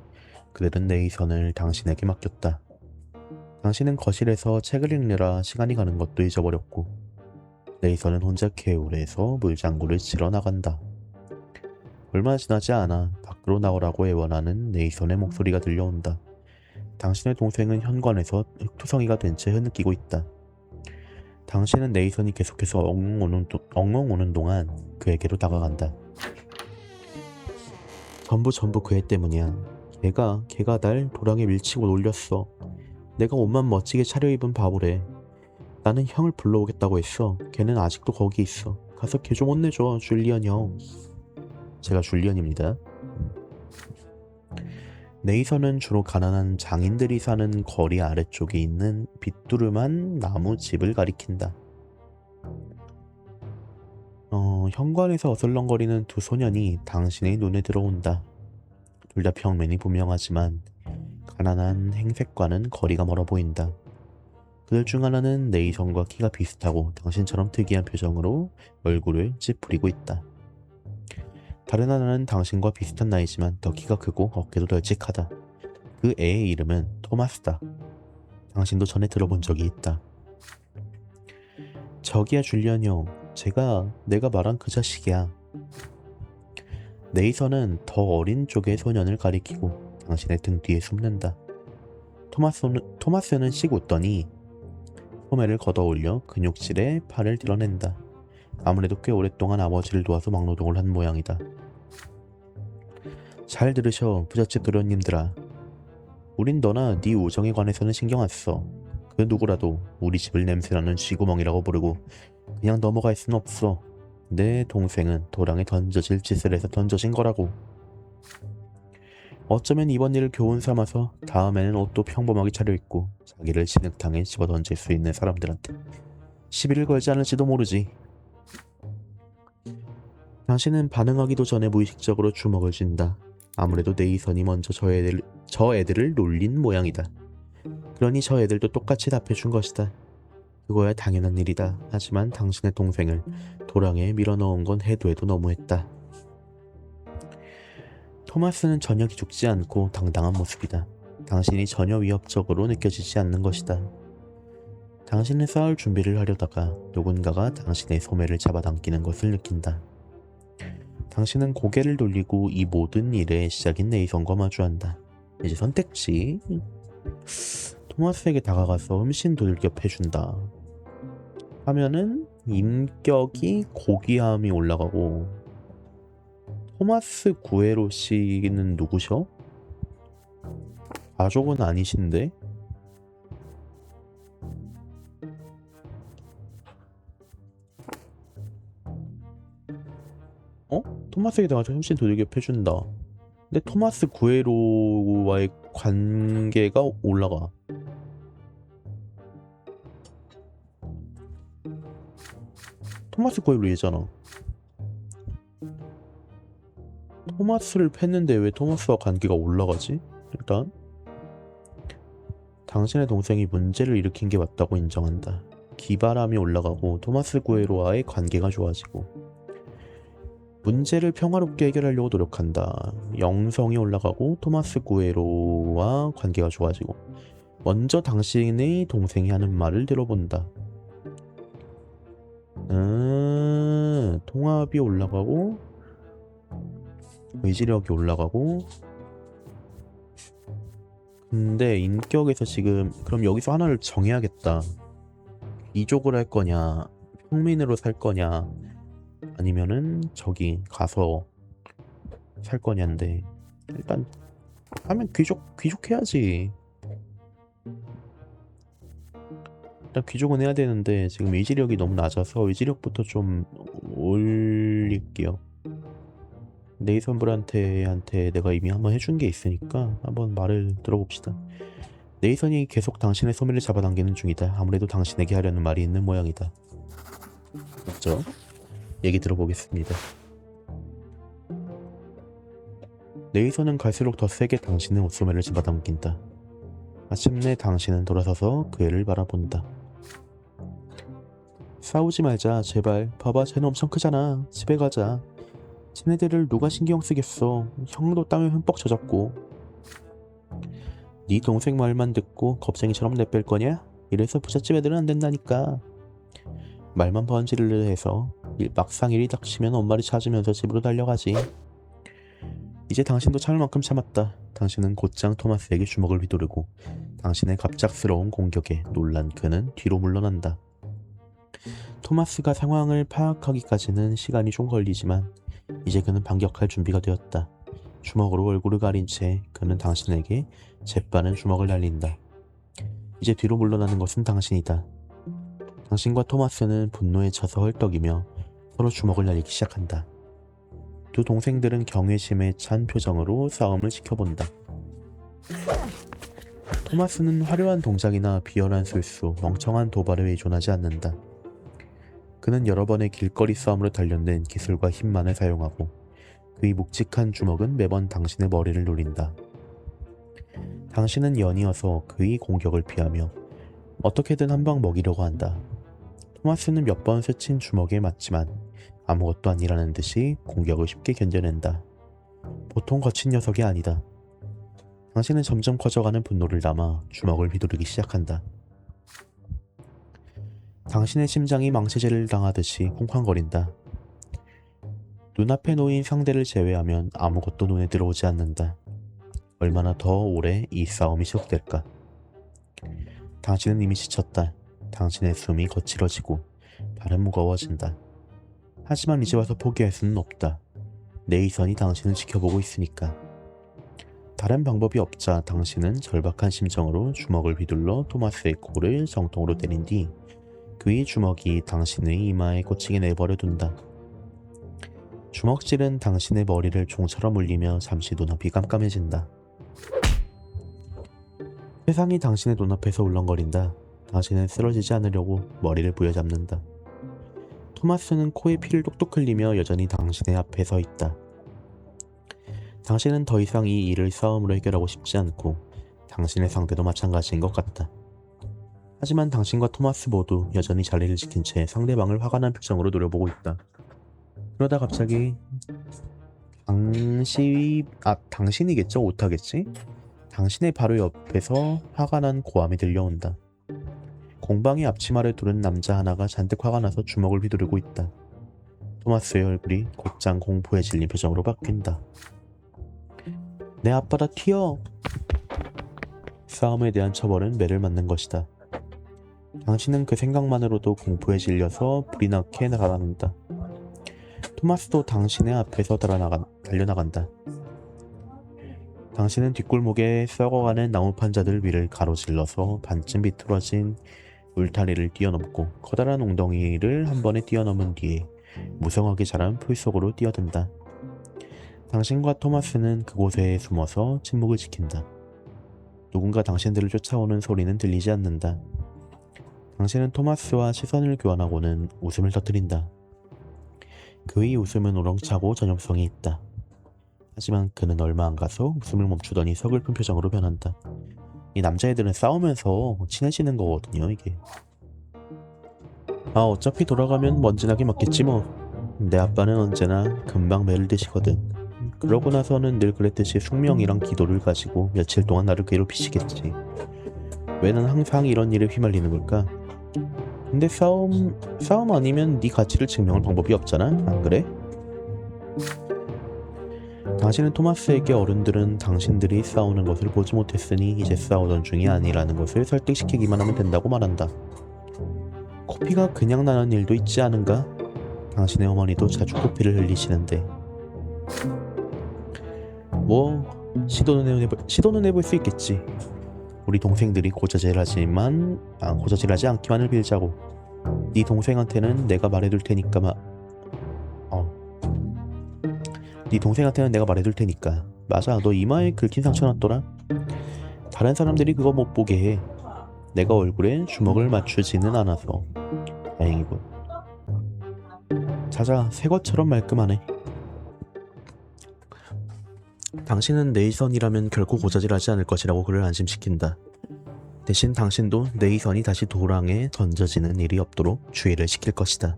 그들은 네이선을 당신에게 맡겼다. 당신은 거실에서 책을 읽느라 시간이 가는 것도 잊어버렸고 네이선은 혼자 개울에서 물장구를 치러 나간다. 얼마 지나지 않아 밖으로 나오라고 애원하는 네이선의 목소리가 들려온다. 당신의 동생은 현관에서 흙투성이가 된 채 흐느끼고 있다. 당신은 네이선이 계속해서 엉엉 오는 동안 그에게로 다가간다. 전부 그 애 때문이야. 걔가 날 도랑에 밀치고 놀렸어. 내가 옷만 멋지게 차려입은 바보래. 나는 형을 불러오겠다고 했어. 걔는 아직도 거기 있어. 가서 걔 좀 혼내줘, 줄리언 형. 제가 줄리언입니다. 네이선은 주로 가난한 장인들이 사는 거리 아래쪽에 있는 빗두름한 나무 집을 가리킨다. 현관에서 어슬렁거리는 두 소년이 당신의 눈에 들어온다. 둘 다 평면이 분명하지만 가난한 행색과는 거리가 멀어 보인다. 그들 중 하나는 네이선과 키가 비슷하고 당신처럼 특이한 표정으로 얼굴을 찌푸리고 있다. 다른 하나는 당신과 비슷한 나이지만 더 키가 크고 어깨도 널찍하다. 그 애의 이름은 토마스다. 당신도 전에 들어본 적이 있다. 저기야 줄리언 형. 내가 말한 그 자식이야. 네이선은 더 어린 쪽의 소년을 가리키고 당신의 등 뒤에 숨는다. 토마스는 씩 웃더니 소매를 걷어올려 근육질에 팔을 드러낸다. 아무래도 꽤 오랫동안 아버지를 도와서 막노동을 한 모양이다. 잘 들으셔, 부잣집 도련님들아. 우린 너나 네 우정에 관해서는 신경 안 써. 그 누구라도 우리 집을 냄새나는 쥐구멍이라고 부르고 그냥 넘어갈 순 없어. 내 동생은 도랑에 던져질 짓을 해서 던져진 거라고. 어쩌면 이번 일을 교훈 삼아서 다음에는 옷도 평범하게 차려입고 자기를 진흙탕에 집어던질 수 있는 사람들한테 시비를 걸지 않을지도 모르지. 당신은 반응하기도 전에 무의식적으로 주먹을 쥔다. 아무래도 네이선이 먼저 저 애들을 놀린 모양이다. 그러니 저 애들도 똑같이 답해준 것이다. 그거야 당연한 일이다. 하지만 당신의 동생을 도랑에 밀어넣은 건 해도 너무했다. 토마스는 전혀 기죽지 않고 당당한 모습이다. 당신이 전혀 위협적으로 느껴지지 않는 것이다. 당신은 싸울 준비를 하려다가 누군가가 당신의 소매를 잡아당기는 것을 느낀다. 당신은 고개를 돌리고 이 모든 일의 시작인 네이선과 마주한다. 이제 선택지. 토마스에게 다가가서 흠씬 돌격해준다. 하면은 인격이 고귀함이 올라가고. 토마스 구에로 씨는 누구셔? 가족은 아니신데? 토마스에게 다가가서 흠씬 돌격해준다. 근데 토마스 구에로와의 관계가 올라가. 토마스 구에로 얘잖아. 토마스를 팼는데 왜 토마스와 관계가 올라가지? 일단 당신의 동생이 문제를 일으킨 게 맞다고 인정한다. 기바람이 올라가고 토마스 구에로와의 관계가 좋아지고 문제를 평화롭게 해결하려고 노력한다. 영성이 올라가고 토마스 구에로와 관계가 좋아지고 먼저 당신의 동생이 하는 말을 들어본다. 통합이 올라가고 의지력이 올라가고. 근데 인격에서 지금 그럼 여기서 하나를 정해야겠다. 이족을 할 거냐 평민으로 살 거냐 아니면은 저기 가서 살 거냐인데 일단 하면 귀족 해야지. 일단 귀족은 해야 되는데 지금 의지력이 너무 낮아서 의지력부터 좀 올리고 올릴게요. 네이선 브란테한테 내가 이미 한번 해준 게 있으니까 한번 말을 들어봅시다. 네이선이 계속 당신의 소미를 잡아당기는 중이다. 아무래도 당신에게 하려는 말이 있는 모양이다. 맞죠? 얘기 들어보겠습니다. 네이선은 갈수록 더 세게 당신의 옷소매를 잡아당긴다. 마침내 당신은 돌아서서 그 애를 바라본다. 싸우지 말자 제발. 봐봐 쟤는 엄청 크잖아. 집에 가자. 쟤네들을 누가 신경 쓰겠어. 형도 땀에 흠뻑 젖었고. 네 동생 말만 듣고 겁쟁이처럼 내뺄 거냐? 이래서 부잣집 애들은 안 된다니까. 말만 번지르르 해서 막상 일이 닥치면 엄마를 찾으면서 집으로 달려가지. 이제 당신도 참을 만큼 참았다. 당신은 곧장 토마스에게 주먹을 휘두르고 당신의 갑작스러운 공격에 놀란 그는 뒤로 물러난다. 토마스가 상황을 파악하기까지는 시간이 좀 걸리지만 이제 그는 반격할 준비가 되었다. 주먹으로 얼굴을 가린 채 그는 당신에게 재빠른 주먹을 날린다. 이제 뒤로 물러나는 것은 당신이다. 당신과 토마스는 분노에 차서 헐떡이며 서로 주먹을 날리기 시작한다. 두 동생들은 경외심에 찬 표정으로 싸움을 지켜본다. 토마스는 화려한 동작이나 비열한 술수, 멍청한 도발에 의존하지 않는다. 그는 여러 번의 길거리 싸움으로 단련된 기술과 힘만을 사용하고 그의 묵직한 주먹은 매번 당신의 머리를 노린다. 당신은 연이어서 그의 공격을 피하며 어떻게든 한 방 먹이려고 한다. 토마스는 몇 번 스친 주먹에 맞지만 아무것도 아니라는 듯이 공격을 쉽게 견뎌낸다. 보통 거친 녀석이 아니다. 당신은 점점 커져가는 분노를 담아 주먹을 휘두르기 시작한다. 당신의 심장이 망치질을 당하듯이 쿵쾅거린다. 눈앞에 놓인 상대를 제외하면 아무것도 눈에 들어오지 않는다. 얼마나 더 오래 이 싸움이 지속될까? 당신은 이미 지쳤다. 당신의 숨이 거칠어지고 발은 무거워진다. 하지만 이제 와서 포기할 수는 없다. 네이선이 당신을 지켜보고 있으니까. 다른 방법이 없자 당신은 절박한 심정으로 주먹을 휘둘러 토마스의 코를 정통으로 때린 뒤 그의 주먹이 당신의 이마에 꽂히게 내버려 둔다. 주먹질은 당신의 머리를 총처럼 울리며 잠시 눈앞이 깜깜해진다. 세상이 당신의 눈앞에서 울렁거린다. 당신은 쓰러지지 않으려고 머리를 부여잡는다. 토마스는 코에 피를 뚝뚝 흘리며 여전히 당신의 앞에 서 있다. 당신은 더 이상 이 일을 싸움으로 해결하고 싶지 않고 당신의 상대도 마찬가지인 것 같다. 하지만 당신과 토마스 모두 여전히 자리를 지킨 채 상대방을 화가 난 표정으로 노려보고 있다. 그러다 갑자기 당신이겠죠? 오타겠지? 당신의 바로 옆에서 화가 난 고함이 들려온다. 공방의 앞치마를 두른 남자 하나가 잔뜩 화가 나서 주먹을 휘두르고 있다. 토마스의 얼굴이 곧장 공포에 질린 표정으로 바뀐다. 내 앞바다 튀어! 싸움에 대한 처벌은 매를 맞는 것이다. 당신은 그 생각만으로도 공포에 질려서 불이 나게 달아난다. 토마스도 당신의 앞에서 달려나간다. 당신은 뒷골목에 썩어가는 나무 판자들 위를 가로질러서 반쯤 비틀어진 울타리를 뛰어넘고 커다란 웅덩이를 한 번에 뛰어넘은 뒤에 무성하게 자란 풀 속으로 뛰어든다. 당신과 토마스는 그곳에 숨어서 침묵을 지킨다. 누군가 당신들을 쫓아오는 소리는 들리지 않는다. 당신은 토마스와 시선을 교환하고는 웃음을 터뜨린다. 그의 웃음은 우렁차고 전염성이 있다. 하지만 그는 얼마 안 가서 웃음을 멈추더니 서글픈 표정으로 변한다. 이 남자애들은 싸우면서 친해지는 거거든요, 이게. 아, 어차피 돌아가면 먼지나게 맞겠지 뭐. 내 아빠는 언제나 금방 매를 드시거든. 그러고 나서는 늘 그랬듯이 숙명이랑 기도를 가지고 며칠 동안 나를 괴롭히시겠지. 왜 난 항상 이런 일에 휘말리는 걸까? 근데 싸움 아니면 네 가치를 증명할 방법이 없잖아, 안 그래? 당신은 토마스에게 어른들은 당신들이 싸우는 것을 보지 못했으니 이제 싸우던 중이 아니라는 것을 설득시키기만 하면 된다고 말한다. 코피가 그냥 나는 일도 있지 않은가? 당신의 어머니도 자주 코피를 흘리시는데. 뭐 시도는 해볼 수 있겠지. 우리 동생들이 고자질하지 않기만을 빌자고. 네 동생한테는 내가 말해둘 테니까 네 동생한테는 내가 말해둘 테니까. 맞아, 너 이마에 긁힌 상처 났더라. 다른 사람들이 그거 못 보게 해. 내가 얼굴에 주먹을 맞추지는 않아서 다행이군. 자자, 새 것처럼 말끔하네. 당신은 네이선이라면 결코 고자질하지 않을 것이라고 그를 안심시킨다. 대신 당신도 네이선이 다시 도랑에 던져지는 일이 없도록 주의를 시킬 것이다.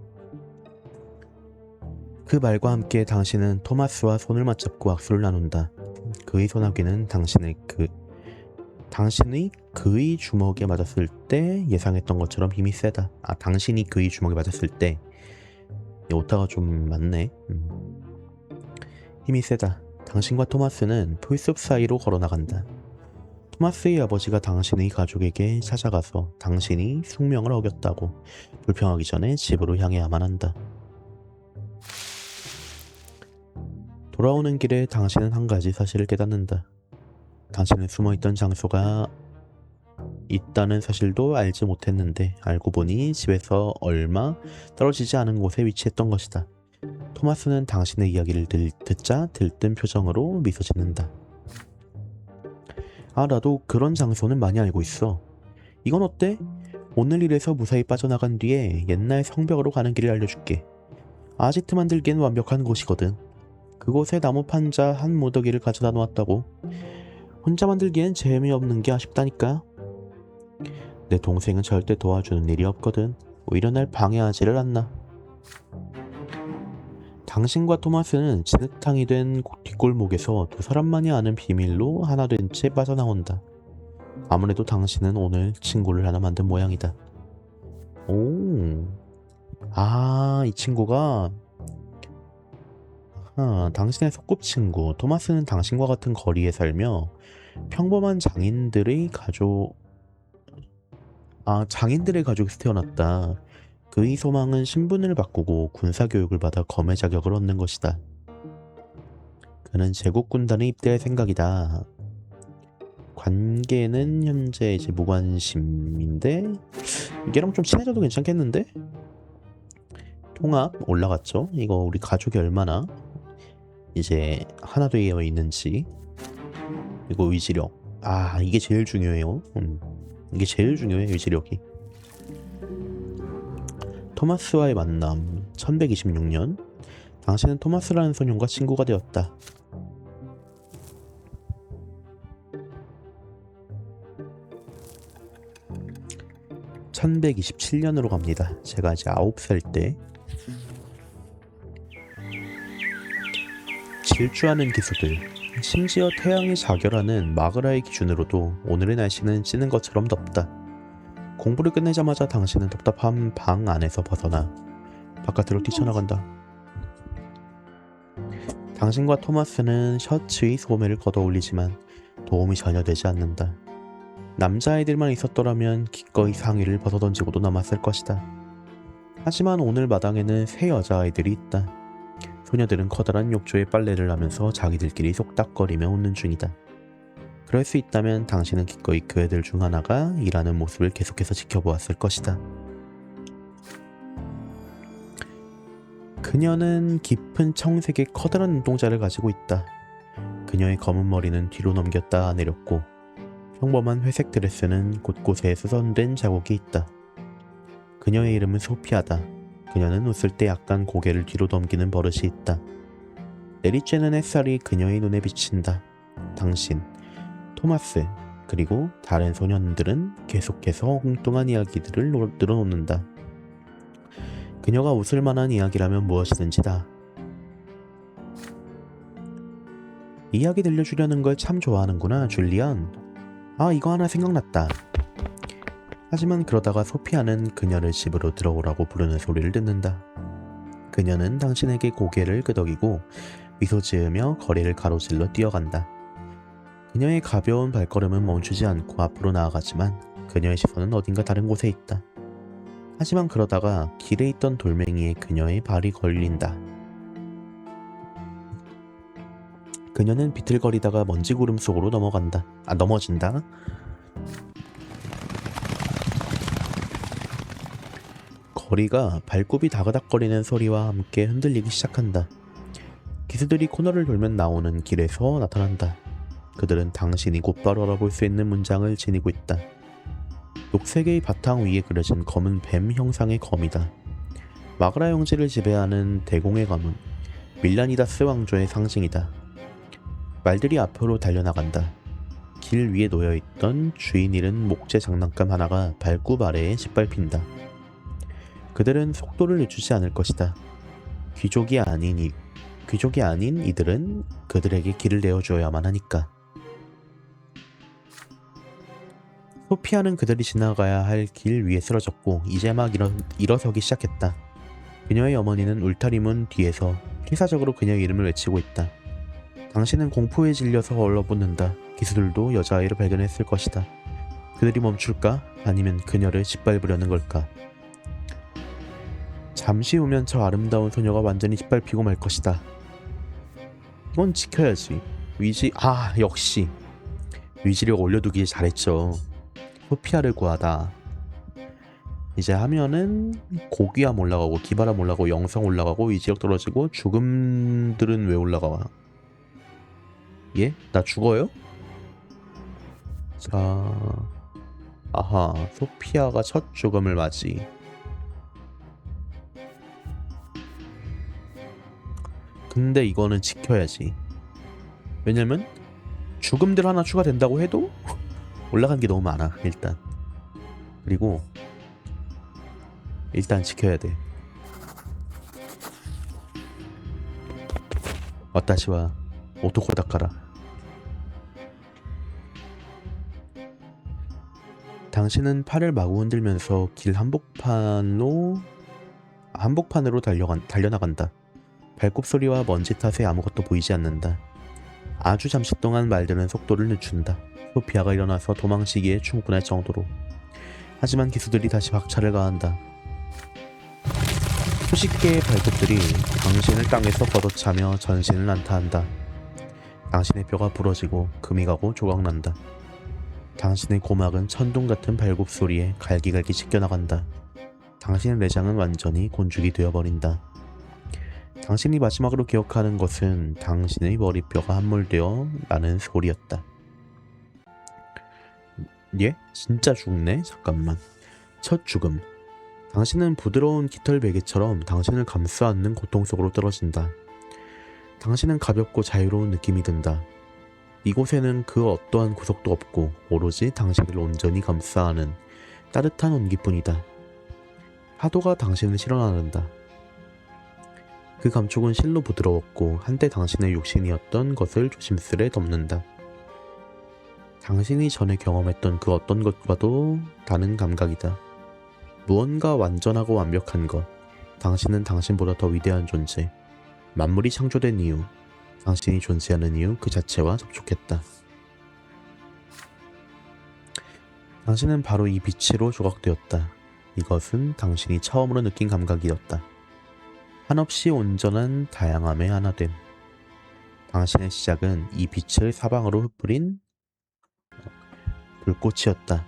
그 말과 함께 당신은 토마스와 손을 맞잡고 악수를 나눈다. 그의 소나귀는 당신이 그의 주먹에 맞았을 때 예상했던 것처럼 힘이 세다. 당신이 그의 주먹에 맞았을 때 오타가 좀 많네. 힘이 세다. 당신과 토마스는 풀숲 사이로 걸어나간다. 토마스의 아버지가 당신의 가족에게 찾아가서 당신이 숙명을 어겼다고 불평하기 전에 집으로 향해야만 한다. 돌아오는 길에 당신은 한 가지 사실을 깨닫는다. 당신은 숨어있던 장소가 있다는 사실도 알지 못했는데 알고 보니 집에서 얼마 떨어지지 않은 곳에 위치했던 것이다. 토마스는 당신의 이야기를 듣자 들뜬 표정으로 미소 짓는다. 나도 그런 장소는 많이 알고 있어. 이건 어때? 오늘 일에서 무사히 빠져나간 뒤에 옛날 성벽으로 가는 길을 알려줄게. 아지트 만들기엔 완벽한 곳이거든. 그곳에 나무 판자 한 무더기를 가져다 놓았다고. 혼자 만들기엔 재미없는 게 아쉽다니까. 내 동생은 절대 도와주는 일이 없거든. 오히려 날 방해하지를 않나. 당신과 토마스는 진흙탕이 된 뒷골목에서 두 사람만이 아는 비밀로 하나 된 채 빠져나온다. 아무래도 당신은 오늘 친구를 하나 만든 모양이다. 오, 이 친구가 당신의 소꿉친구 토마스는 당신과 같은 거리에 살며 평범한 장인들의 가족에서 태어났다. 그의 소망은 신분을 바꾸고 군사교육을 받아 검의 자격을 얻는 것이다. 그는 제국군단에 입대할 생각이다. 관계는 현재 이제 무관심인데 이게랑 좀 친해져도 괜찮겠는데? 통합 올라갔죠? 이거 우리 가족이 얼마나 이제 하나 되어 있는지. 그리고 의지력. 이게 제일 중요해요. 이게 제일 중요해, 의지력이. 토마스와의 만남 1126년 당신은 토마스라는 소년과 친구가 되었다. 1127년으로 갑니다. 제가 이제 9살 때 질주하는 기수들, 심지어 태양이 자결하는 마그라의 기준으로도 오늘의 날씨는 찌는 것처럼 덥다. 공부를 끝내자마자 당신은 답답한 방 안에서 벗어나 바깥으로 뛰쳐나간다. 당신과 토마스는 셔츠의 소매를 걷어올리지만 도움이 전혀 되지 않는다. 남자아이들만 있었더라면 기꺼이 상의를 벗어던지고도 남았을 것이다. 하지만 오늘 마당에는 세 여자아이들이 있다. 소녀들은 커다란 욕조에 빨래를 하면서 자기들끼리 속닥거리며 웃는 중이다. 그럴 수 있다면 당신은 기꺼이 그 애들 중 하나가 일하는 모습을 계속해서 지켜보았을 것이다. 그녀는 깊은 청색의 커다란 눈동자를 가지고 있다. 그녀의 검은 머리는 뒤로 넘겼다 내렸고 평범한 회색 드레스는 곳곳에 수선된 자국이 있다. 그녀의 이름은 소피아다. 그녀는 웃을 때 약간 고개를 뒤로 넘기는 버릇이 있다. 내리쬐는 햇살이 그녀의 눈에 비친다. 당신, 토마스, 그리고 다른 소년들은 계속해서 엉뚱한 이야기들을 늘어놓는다. 그녀가 웃을 만한 이야기라면 무엇이든지다. 이야기 들려주려는 걸 참 좋아하는구나, 줄리안. 이거 하나 생각났다. 하지만 그러다가 소피아는 그녀를 집으로 들어오라고 부르는 소리를 듣는다. 그녀는 당신에게 고개를 끄덕이고 미소 지으며 거리를 가로질러 뛰어간다. 그녀의 가벼운 발걸음은 멈추지 않고 앞으로 나아가지만 그녀의 시선은 어딘가 다른 곳에 있다. 하지만 그러다가 길에 있던 돌멩이에 그녀의 발이 걸린다. 그녀는 비틀거리다가 먼지 구름 속으로 넘어진다. 거리가 발굽이 다그닥거리는 소리와 함께 흔들리기 시작한다. 기수들이 코너를 돌면 나오는 길에서 나타난다. 그들은 당신이 곧바로 알아볼 수 있는 문장을 지니고 있다. 녹색의 바탕 위에 그려진 검은 뱀 형상의 검이다. 마그라 영지를 지배하는 대공의 가문, 밀라니다스 왕조의 상징이다. 말들이 앞으로 달려나간다. 길 위에 놓여있던 주인 잃은 목재 장난감 하나가 발굽 아래에 짓밟힌다. 그들은 속도를 늦추지 않을 것이다. 귀족이 아닌 이들은 그들에게 길을 내어주어야만 하니까. 소피아는 그들이 지나가야 할 길 위에 쓰러졌고 이제 막 일어서기 시작했다. 그녀의 어머니는 울타리문 뒤에서 필사적으로 그녀의 이름을 외치고 있다. 당신은 공포에 질려서 얼어붙는다. 기수들도 여자아이를 발견했을 것이다. 그들이 멈출까? 아니면 그녀를 짓밟으려는 걸까? 잠시 후면 저 아름다운 소녀가 완전히 짓밟히고 말 것이다. 이건 지켜야지. 역시 위지력 올려두기 잘했죠. 소피아를 구하다. 이제 하면은 고귀함 올라가고 기발함 올라가고 영성 올라가고 위지력 떨어지고 죽음들은 왜 올라가? 예? 나 죽어요? 자, 아하, 소피아가 첫 죽음을 맞이. 근데 이거는 지켜야지. 왜냐면 죽음들 하나 추가된다고 해도 올라간 게 너무 많아. 그리고 일단 지켜야 돼. 와타시와 오토코 다카라. 당신은 팔을 마구 흔들면서 길 한복판으로 달려나간다. 발굽 소리와 먼지 탓에 아무것도 보이지 않는다. 아주 잠시 동안 말들은 속도를 늦춘다. 소피아가 일어나서 도망치기에 충분할 정도로. 하지만 기수들이 다시 박차를 가한다. 수십 개의 발톱들이 당신을 땅에서 걷어차며 전신을 난타한다. 당신의 뼈가 부러지고 금이 가고 조각난다. 당신의 고막은 천둥 같은 발굽 소리에 갈기갈기 찢겨나간다. 당신의 내장은 완전히 곤죽이 되어버린다. 당신이 마지막으로 기억하는 것은 당신의 머리뼈가 함몰되어 나는 소리였다. 예? 진짜 죽네? 잠깐만. 첫 죽음. 당신은 부드러운 깃털 베개처럼 당신을 감싸 안는 고통 속으로 떨어진다. 당신은 가볍고 자유로운 느낌이 든다. 이곳에는 그 어떠한 구석도 없고 오로지 당신을 온전히 감싸 안은 따뜻한 온기뿐이다. 파도가 당신을 실어나른다. 그 감촉은 실로 부드러웠고 한때 당신의 육신이었던 것을 조심스레 덮는다. 당신이 전에 경험했던 그 어떤 것과도 다른 감각이다. 무언가 완전하고 완벽한 것. 당신은 당신보다 더 위대한 존재. 만물이 창조된 이유. 당신이 존재하는 이유 그 자체와 접촉했다. 당신은 바로 이 빛으로 조각되었다. 이것은 당신이 처음으로 느낀 감각이었다. 한없이 온전한 다양함의 하나됨. 당신의 시작은 이 빛을 사방으로 흩뿌린 불꽃이었다.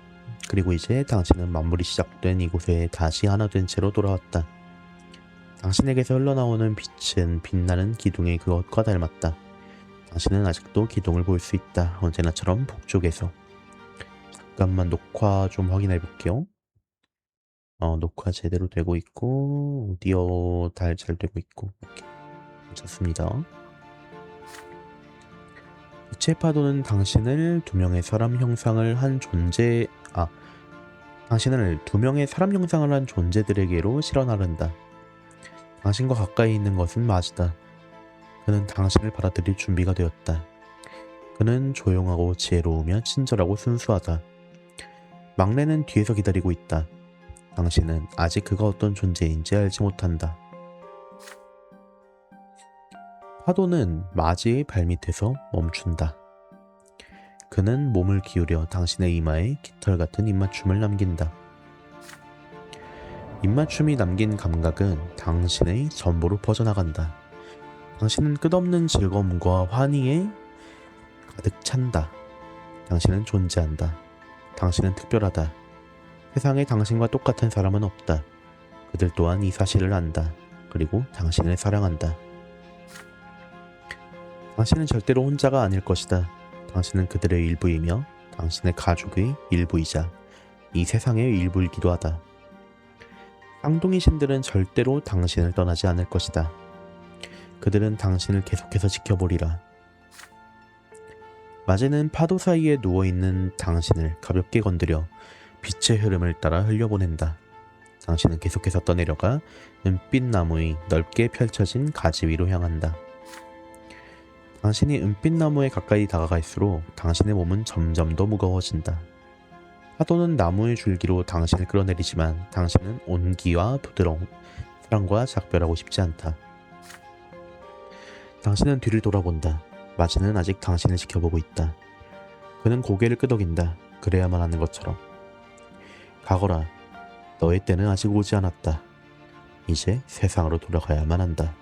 그리고 이제 당신은 만물이 시작된 이곳에 다시 하나 된 채로 돌아왔다. 당신에게서 흘러나오는 빛은 빛나는 기둥의 그것과 닮았다. 당신은 아직도 기둥을 볼 수 있다. 언제나처럼 북쪽에서. 잠깐만 녹화 좀 확인해 볼게요. 녹화 제대로 되고 있고 오디오 잘 되고 있고. 오케이. 좋습니다. 빛의 파도는 당신을 두 명의 사람 형상을 한 존재들에게로 실어 나른다. 당신과 가까이 있는 것은 맞이다. 그는 당신을 받아들일 준비가 되었다. 그는 조용하고 지혜로우며 친절하고 순수하다. 막내는 뒤에서 기다리고 있다. 당신은 아직 그가 어떤 존재인지 알지 못한다. 파도는 마지의 발밑에서 멈춘다. 그는 몸을 기울여 당신의 이마에 깃털 같은 입맞춤을 남긴다. 입맞춤이 남긴 감각은 당신의 전부로 퍼져나간다. 당신은 끝없는 즐거움과 환희에 가득 찬다. 당신은 존재한다. 당신은 특별하다. 세상에 당신과 똑같은 사람은 없다. 그들 또한 이 사실을 안다. 그리고 당신을 사랑한다. 당신은 절대로 혼자가 아닐 것이다. 당신은 그들의 일부이며 당신의 가족의 일부이자 이 세상의 일부이기도 하다. 쌍둥이 신들은 절대로 당신을 떠나지 않을 것이다. 그들은 당신을 계속해서 지켜보리라. 마제는 파도 사이에 누워있는 당신을 가볍게 건드려 빛의 흐름을 따라 흘려보낸다. 당신은 계속해서 떠내려가 은빛 나무의 넓게 펼쳐진 가지 위로 향한다. 당신이 은빛 나무에 가까이 다가갈수록 당신의 몸은 점점 더 무거워진다. 파도는 나무의 줄기로 당신을 끌어내리지만 당신은 온기와 부드러움, 사랑과 작별하고 싶지 않다. 당신은 뒤를 돌아본다. 마지는 아직 당신을 지켜보고 있다. 그는 고개를 끄덕인다. 그래야만 하는 것처럼. 가거라. 너의 때는 아직 오지 않았다. 이제 세상으로 돌아가야만 한다.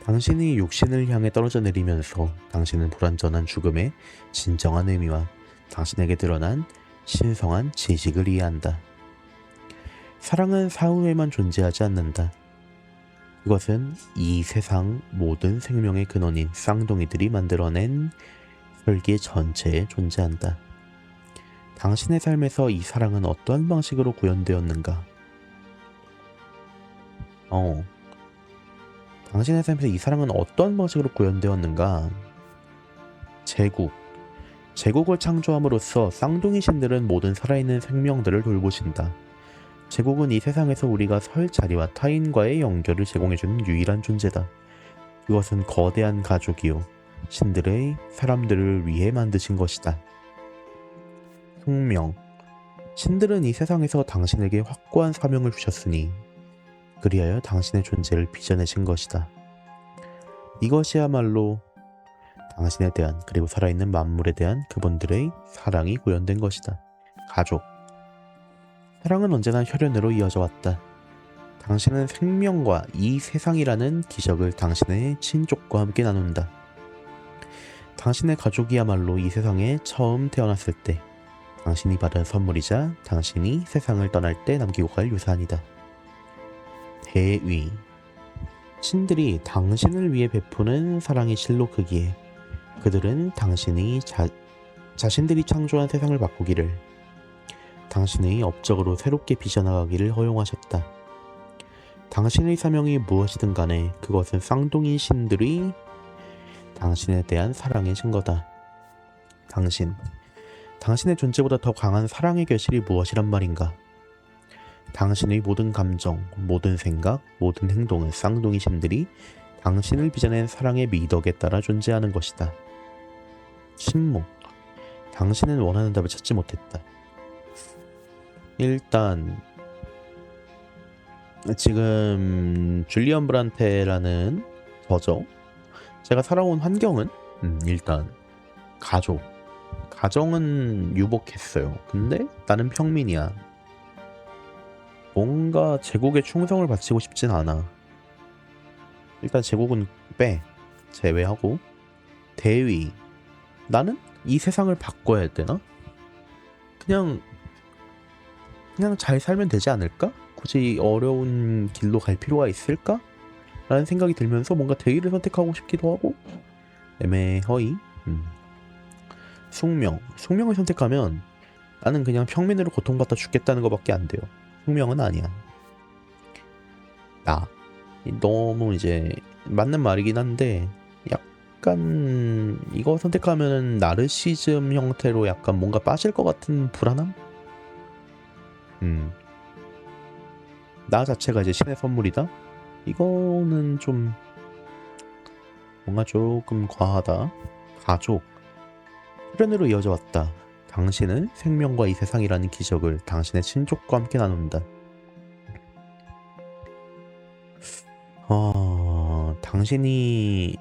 당신이 육신을 향해 떨어져 내리면서 당신은 불완전한 죽음의 진정한 의미와 당신에게 드러난 신성한 지식을 이해한다. 사랑은 사후에만 존재하지 않는다. 그것은 이 세상 모든 생명의 근원인 쌍둥이들이 만들어낸 설계 전체에 존재한다. 당신의 삶에서 이 사랑은 어떠한 방식으로 구현되었는가? 당신의 삶에서 이 사랑은 어떠한 방식으로 구현되었는가? 제국을 창조함으로써 쌍둥이 신들은 모든 살아있는 생명들을 돌보신다. 제국은 이 세상에서 우리가 설 자리와 타인과의 연결을 제공해주는 유일한 존재다. 그것은 거대한 가족이요 신들의 사람들을 위해 만드신 것이다. 숙명. 신들은 이 세상에서 당신에게 확고한 사명을 주셨으니 그리하여 당신의 존재를 빚어내신 것이다. 이것이야말로 당신에 대한 그리고 살아있는 만물에 대한 그분들의 사랑이 구현된 것이다. 가족. 사랑은 언제나 혈연으로 이어져 왔다. 당신은 생명과 이 세상이라는 기적을 당신의 친족과 함께 나눈다. 당신의 가족이야말로 이 세상에 처음 태어났을 때 당신이 받은 선물이자 당신이 세상을 떠날 때 남기고 갈 유산이다. 대위. 신들이 당신을 위해 베푸는 사랑의 실로 크기에 그들은 당신이 자신들이 창조한 세상을 바꾸기를 당신의 업적으로 새롭게 빚어나가기를 허용하셨다. 당신의 사명이 무엇이든 간에 그것은 쌍둥이 신들이 당신에 대한 사랑의 증거다. 당신의 존재보다 더 강한 사랑의 결실이 무엇이란 말인가? 당신의 모든 감정, 모든 생각, 모든 행동은 쌍둥이 신들이 당신을 빚어낸 사랑의 미덕에 따라 존재하는 것이다. 침묵. 당신은 원하는 답을 찾지 못했다. 일단 지금 줄리언 브란테라는 저죠. 제가 살아온 환경은 일단 가정은 유복했어요. 근데 나는 평민이야. 뭔가 제국에 충성을 바치고 싶진 않아. 일단 제국은 제외하고 대위. 나는 이 세상을 바꿔야 되나? 그냥 잘 살면 되지 않을까? 굳이 어려운 길로 갈 필요가 있을까? 라는 생각이 들면서 뭔가 대위를 선택하고 싶기도 하고 애매허이. 숙명을 선택하면 나는 그냥 평민으로 고통받다 죽겠다는 것밖에 안 돼요. 숙명은 아니야. 너무 이제 맞는 말이긴 한데 약간 이거 선택하면 나르시즘 형태로 약간 뭔가 빠질 것 같은 불안함? 나 자체가 이제 신의 선물이다? 이거는 좀 뭔가 조금 과하다. 가족. 혈연으로 이어져 왔다. 당신은 생명과 이 세상이라는 기적을 당신의 친족과 함께 나눈다. 당신이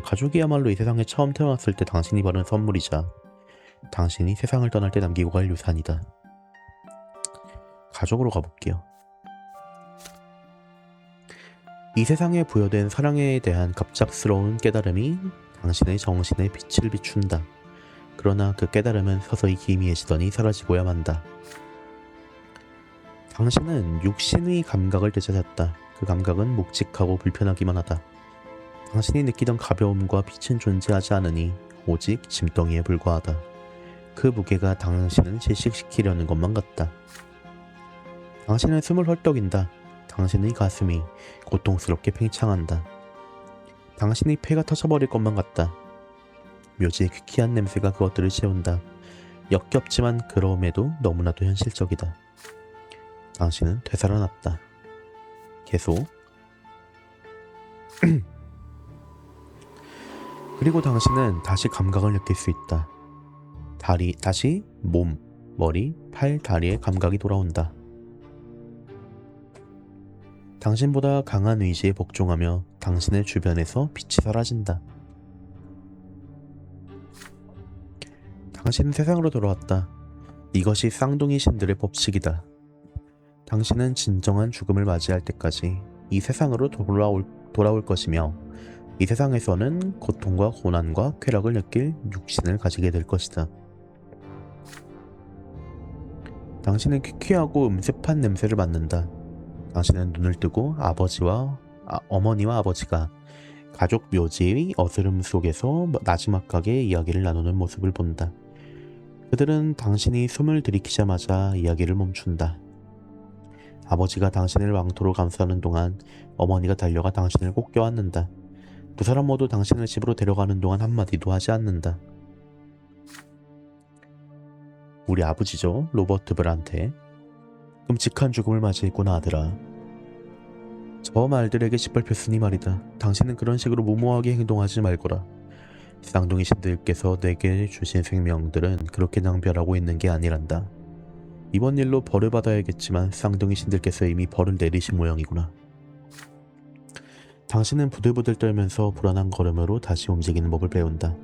가족이야말로 이 세상에 처음 태어났을 때 당신이 받은 선물이자 당신이 세상을 떠날 때 남기고 갈 유산이다. 가족으로 가볼게요. 이 세상에 부여된 사랑에 대한 갑작스러운 깨달음이 당신의 정신에 빛을 비춘다. 그러나 그 깨달음은 서서히 기미해지더니 사라지고야 만다. 당신은 육신의 감각을 되찾았다. 그 감각은 묵직하고 불편하기만 하다. 당신이 느끼던 가벼움과 빛은 존재하지 않으니 오직 짐덩이에 불과하다. 그 무게가 당신을 질식시키려는 것만 같다. 당신은 숨을 헐떡인다. 당신의 가슴이 고통스럽게 팽창한다. 당신의 폐가 터져버릴 것만 같다. 묘지의 퀴퀴한 냄새가 그것들을 채운다. 역겹지만 그럼에도 너무나도 현실적이다. 당신은 되살아났다. 계속. 그리고 당신은 다시 감각을 느낄 수 있다. 다시 몸, 머리, 팔, 다리의 감각이 돌아온다. 당신보다 강한 의지에 복종하며 당신의 주변에서 빛이 사라진다. 당신은 세상으로 돌아왔다. 이것이 쌍둥이 신들의 법칙이다. 당신은 진정한 죽음을 맞이할 때까지 이 세상으로 돌아올 것이며 이 세상에서는 고통과 고난과 쾌락을 느낄 육신을 가지게 될 것이다. 당신은 퀴퀴하고 음습한 냄새를 맡는다. 당신은 눈을 뜨고 어머니와 아버지가 가족 묘지의 어스름 속에서 나지막하게 이야기를 나누는 모습을 본다. 그들은 당신이 숨을 들이키자마자 이야기를 멈춘다. 아버지가 당신을 왕토로 감싸는 동안 어머니가 달려가 당신을 꼭 껴안는다. 두 사람 모두 당신을 집으로 데려가는 동안 한마디도 하지 않는다. 우리 아버지죠, 로버트 브란테. 끔찍한 죽음을 맞이했구나 아들아. 저 말들에게 짓밟혔으니 말이다. 당신은 그런 식으로 무모하게 행동하지 말거라. 쌍둥이 신들께서 내게 주신 생명들은 그렇게 낭비하고 있는 게 아니란다. 이번 일로 벌을 받아야겠지만 쌍둥이 신들께서 이미 벌을 내리신 모양이구나. 당신은 부들부들 떨면서 불안한 걸음으로 다시 움직이는 법을 배운다.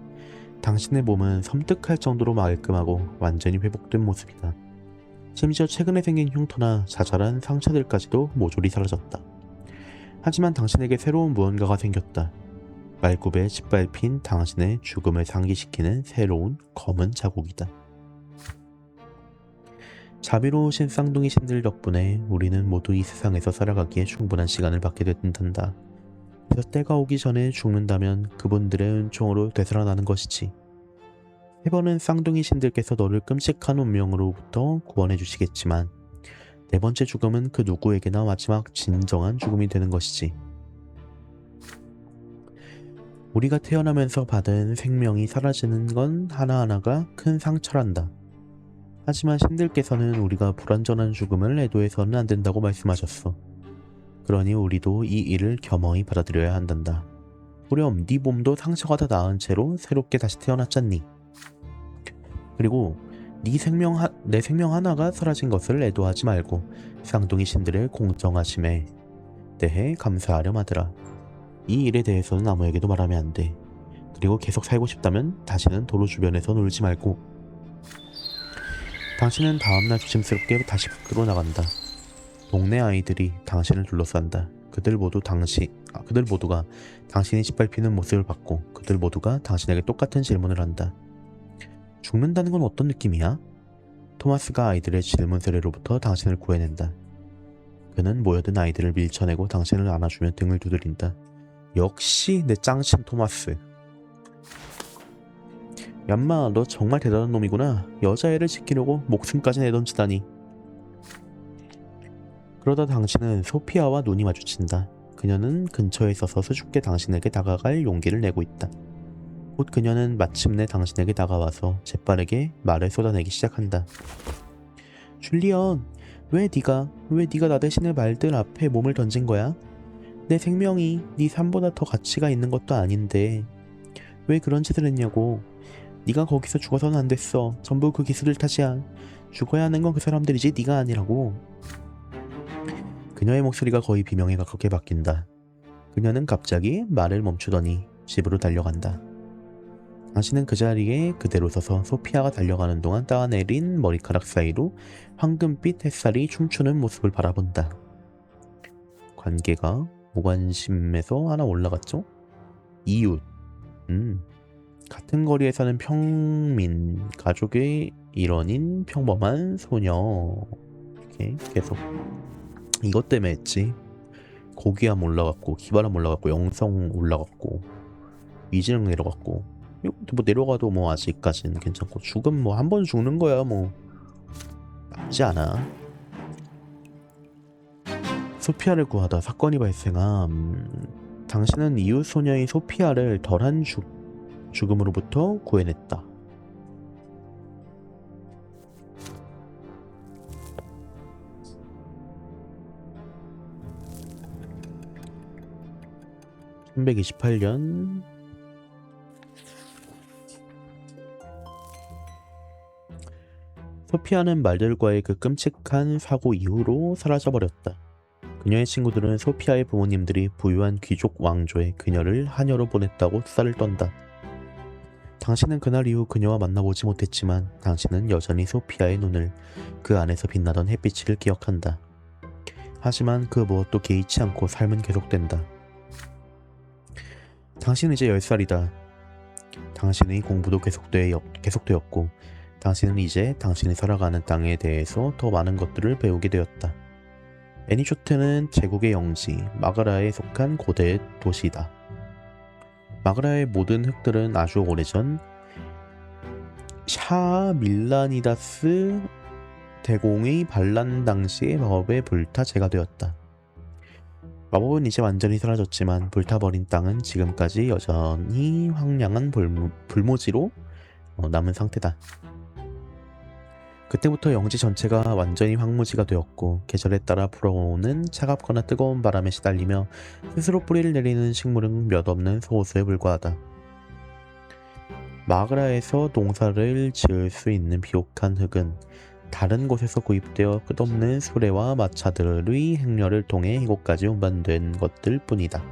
당신의 몸은 섬뜩할 정도로 말끔하고 완전히 회복된 모습이다. 심지어 최근에 생긴 흉터나 자잘한 상처들까지도 모조리 사라졌다. 하지만 당신에게 새로운 무언가가 생겼다. 말굽에 짓밟힌 당신의 죽음을 상기시키는 새로운 검은 자국이다. 자비로우신 쌍둥이 신들 덕분에 우리는 모두 이 세상에서 살아가기에 충분한 시간을 받게 된단다. 그래서 때가 오기 전에 죽는다면 그분들의 은총으로 되살아나는 것이지. 세 번은 쌍둥이 신들께서 너를 끔찍한 운명으로부터 구원해 주시겠지만 네 번째 죽음은 그 누구에게나 마지막 진정한 죽음이 되는 것이지. 우리가 태어나면서 받은 생명이 사라지는 건 하나하나가 큰 상처란다. 하지만 신들께서는 우리가 불완전한 죽음을 애도해서는 안 된다고 말씀하셨어. 그러니 우리도 이 일을 겸허히 받아들여야 한단다. 그럼 네 몸도 상처가 다 나은 채로 새롭게 다시 태어났잖니. 그리고 내 생명 하나가 사라진 것을 애도하지 말고 쌍둥이 신들의 공정하심에 대해 감사하렴 하더라. 이 일에 대해서는 아무에게도 말하면 안 돼. 그리고 계속 살고 싶다면 다시는 도로 주변에서 놀지 말고. 당신은 다음날 조심스럽게 다시 밖으로 나간다. 동네 아이들이 당신을 둘러싼다. 그들 모두가 당신이 짓밟히는 모습을 봤고 그들 모두가 당신에게 똑같은 질문을 한다. 죽는다는 건 어떤 느낌이야? 토마스가 아이들의 질문 세례로부터 당신을 구해낸다. 그는 모여든 아이들을 밀쳐내고 당신을 안아주며 등을 두드린다. 역시 내 짱친 토마스. 얌마, 너 정말 대단한 놈이구나. 여자애를 지키려고 목숨까지 내던지다니. 그러다 당신은 소피아와 눈이 마주친다. 그녀는 근처에 있어서 수줍게 당신에게 다가갈 용기를 내고 있다. 곧 그녀는 마침내 당신에게 다가와서 재빠르게 말을 쏟아내기 시작한다. 줄리언, 왜 네가 나 대신에 말들 앞에 몸을 던진 거야? 내 생명이 네 삶보다 더 가치가 있는 것도 아닌데 왜 그런 짓을 했냐고. 네가 거기서 죽어서는 안 됐어. 전부 그 기수들 탓이야. 죽어야 하는 건 그 사람들이지 네가 아니라고. 그녀의 목소리가 거의 비명에 가깝게 바뀐다. 그녀는 갑자기 말을 멈추더니 집으로 달려간다. 당신은 그 자리에 그대로 서서 소피아가 달려가는 동안 따내린 머리카락 사이로 황금빛 햇살이 춤추는 모습을 바라본다. 관계가 무관심에서 하나 올라갔죠? 이웃. 같은 거리에 사는 평민, 가족의 일원인 평범한 소녀. 이렇게 계속 이것 때문에 했지. 고기암 올라갔고, 기발암 올라갔고, 영성 올라갔고, 위지능 내려갔고. 이거 뭐 내려가도 뭐 아직까지는 괜찮고, 죽음 뭐 한 번 죽는 거야 뭐 나쁘지 않아. 소피아를 구하다 사건이 발생함. 당신은 이웃 소녀인 소피아를 덜한 죽음으로부터 구해냈다. (1128년) 소피아는 말들과의 그 끔찍한 사고 이후로 사라져버렸다. 그녀의 친구들은 소피아의 부모님들이 부유한 귀족 왕조에 그녀를 하녀로 보냈다고 수다를 떤다. 당신은 그날 이후 그녀와 만나보지 못했지만 당신은 여전히 소피아의 눈을 그 안에서 빛나던 햇빛을 기억한다. 하지만 그 무엇도 개의치 않고 삶은 계속된다. 당신은 이제 10살이다. 당신의 공부도 계속되었고 당신은 이제 당신이 살아가는 땅에 대해서 더 많은 것들을 배우게 되었다. 애니쇼트는 제국의 영지 마그라에 속한 고대 도시이다. 마그라의 모든 흙들은 아주 오래전 샤 밀라니다스 대공의 반란 당시의 마법에 불타 재가되었다. 마법은 이제 완전히 사라졌지만 불타버린 땅은 지금까지 여전히 황량한 불모지로 남은 상태다. 그때부터 영지 전체가 완전히 황무지가 되었고 계절에 따라 불어오는 차갑거나 뜨거운 바람에 시달리며 스스로 뿌리를 내리는 식물은 몇 없는 소수에 불과하다. 마그라에서 농사를 지을 수 있는 비옥한 흙은 다른 곳에서 구입되어 끝없는 수레와 마차들의 행렬을 통해 이곳까지 운반된 것들 뿐이다.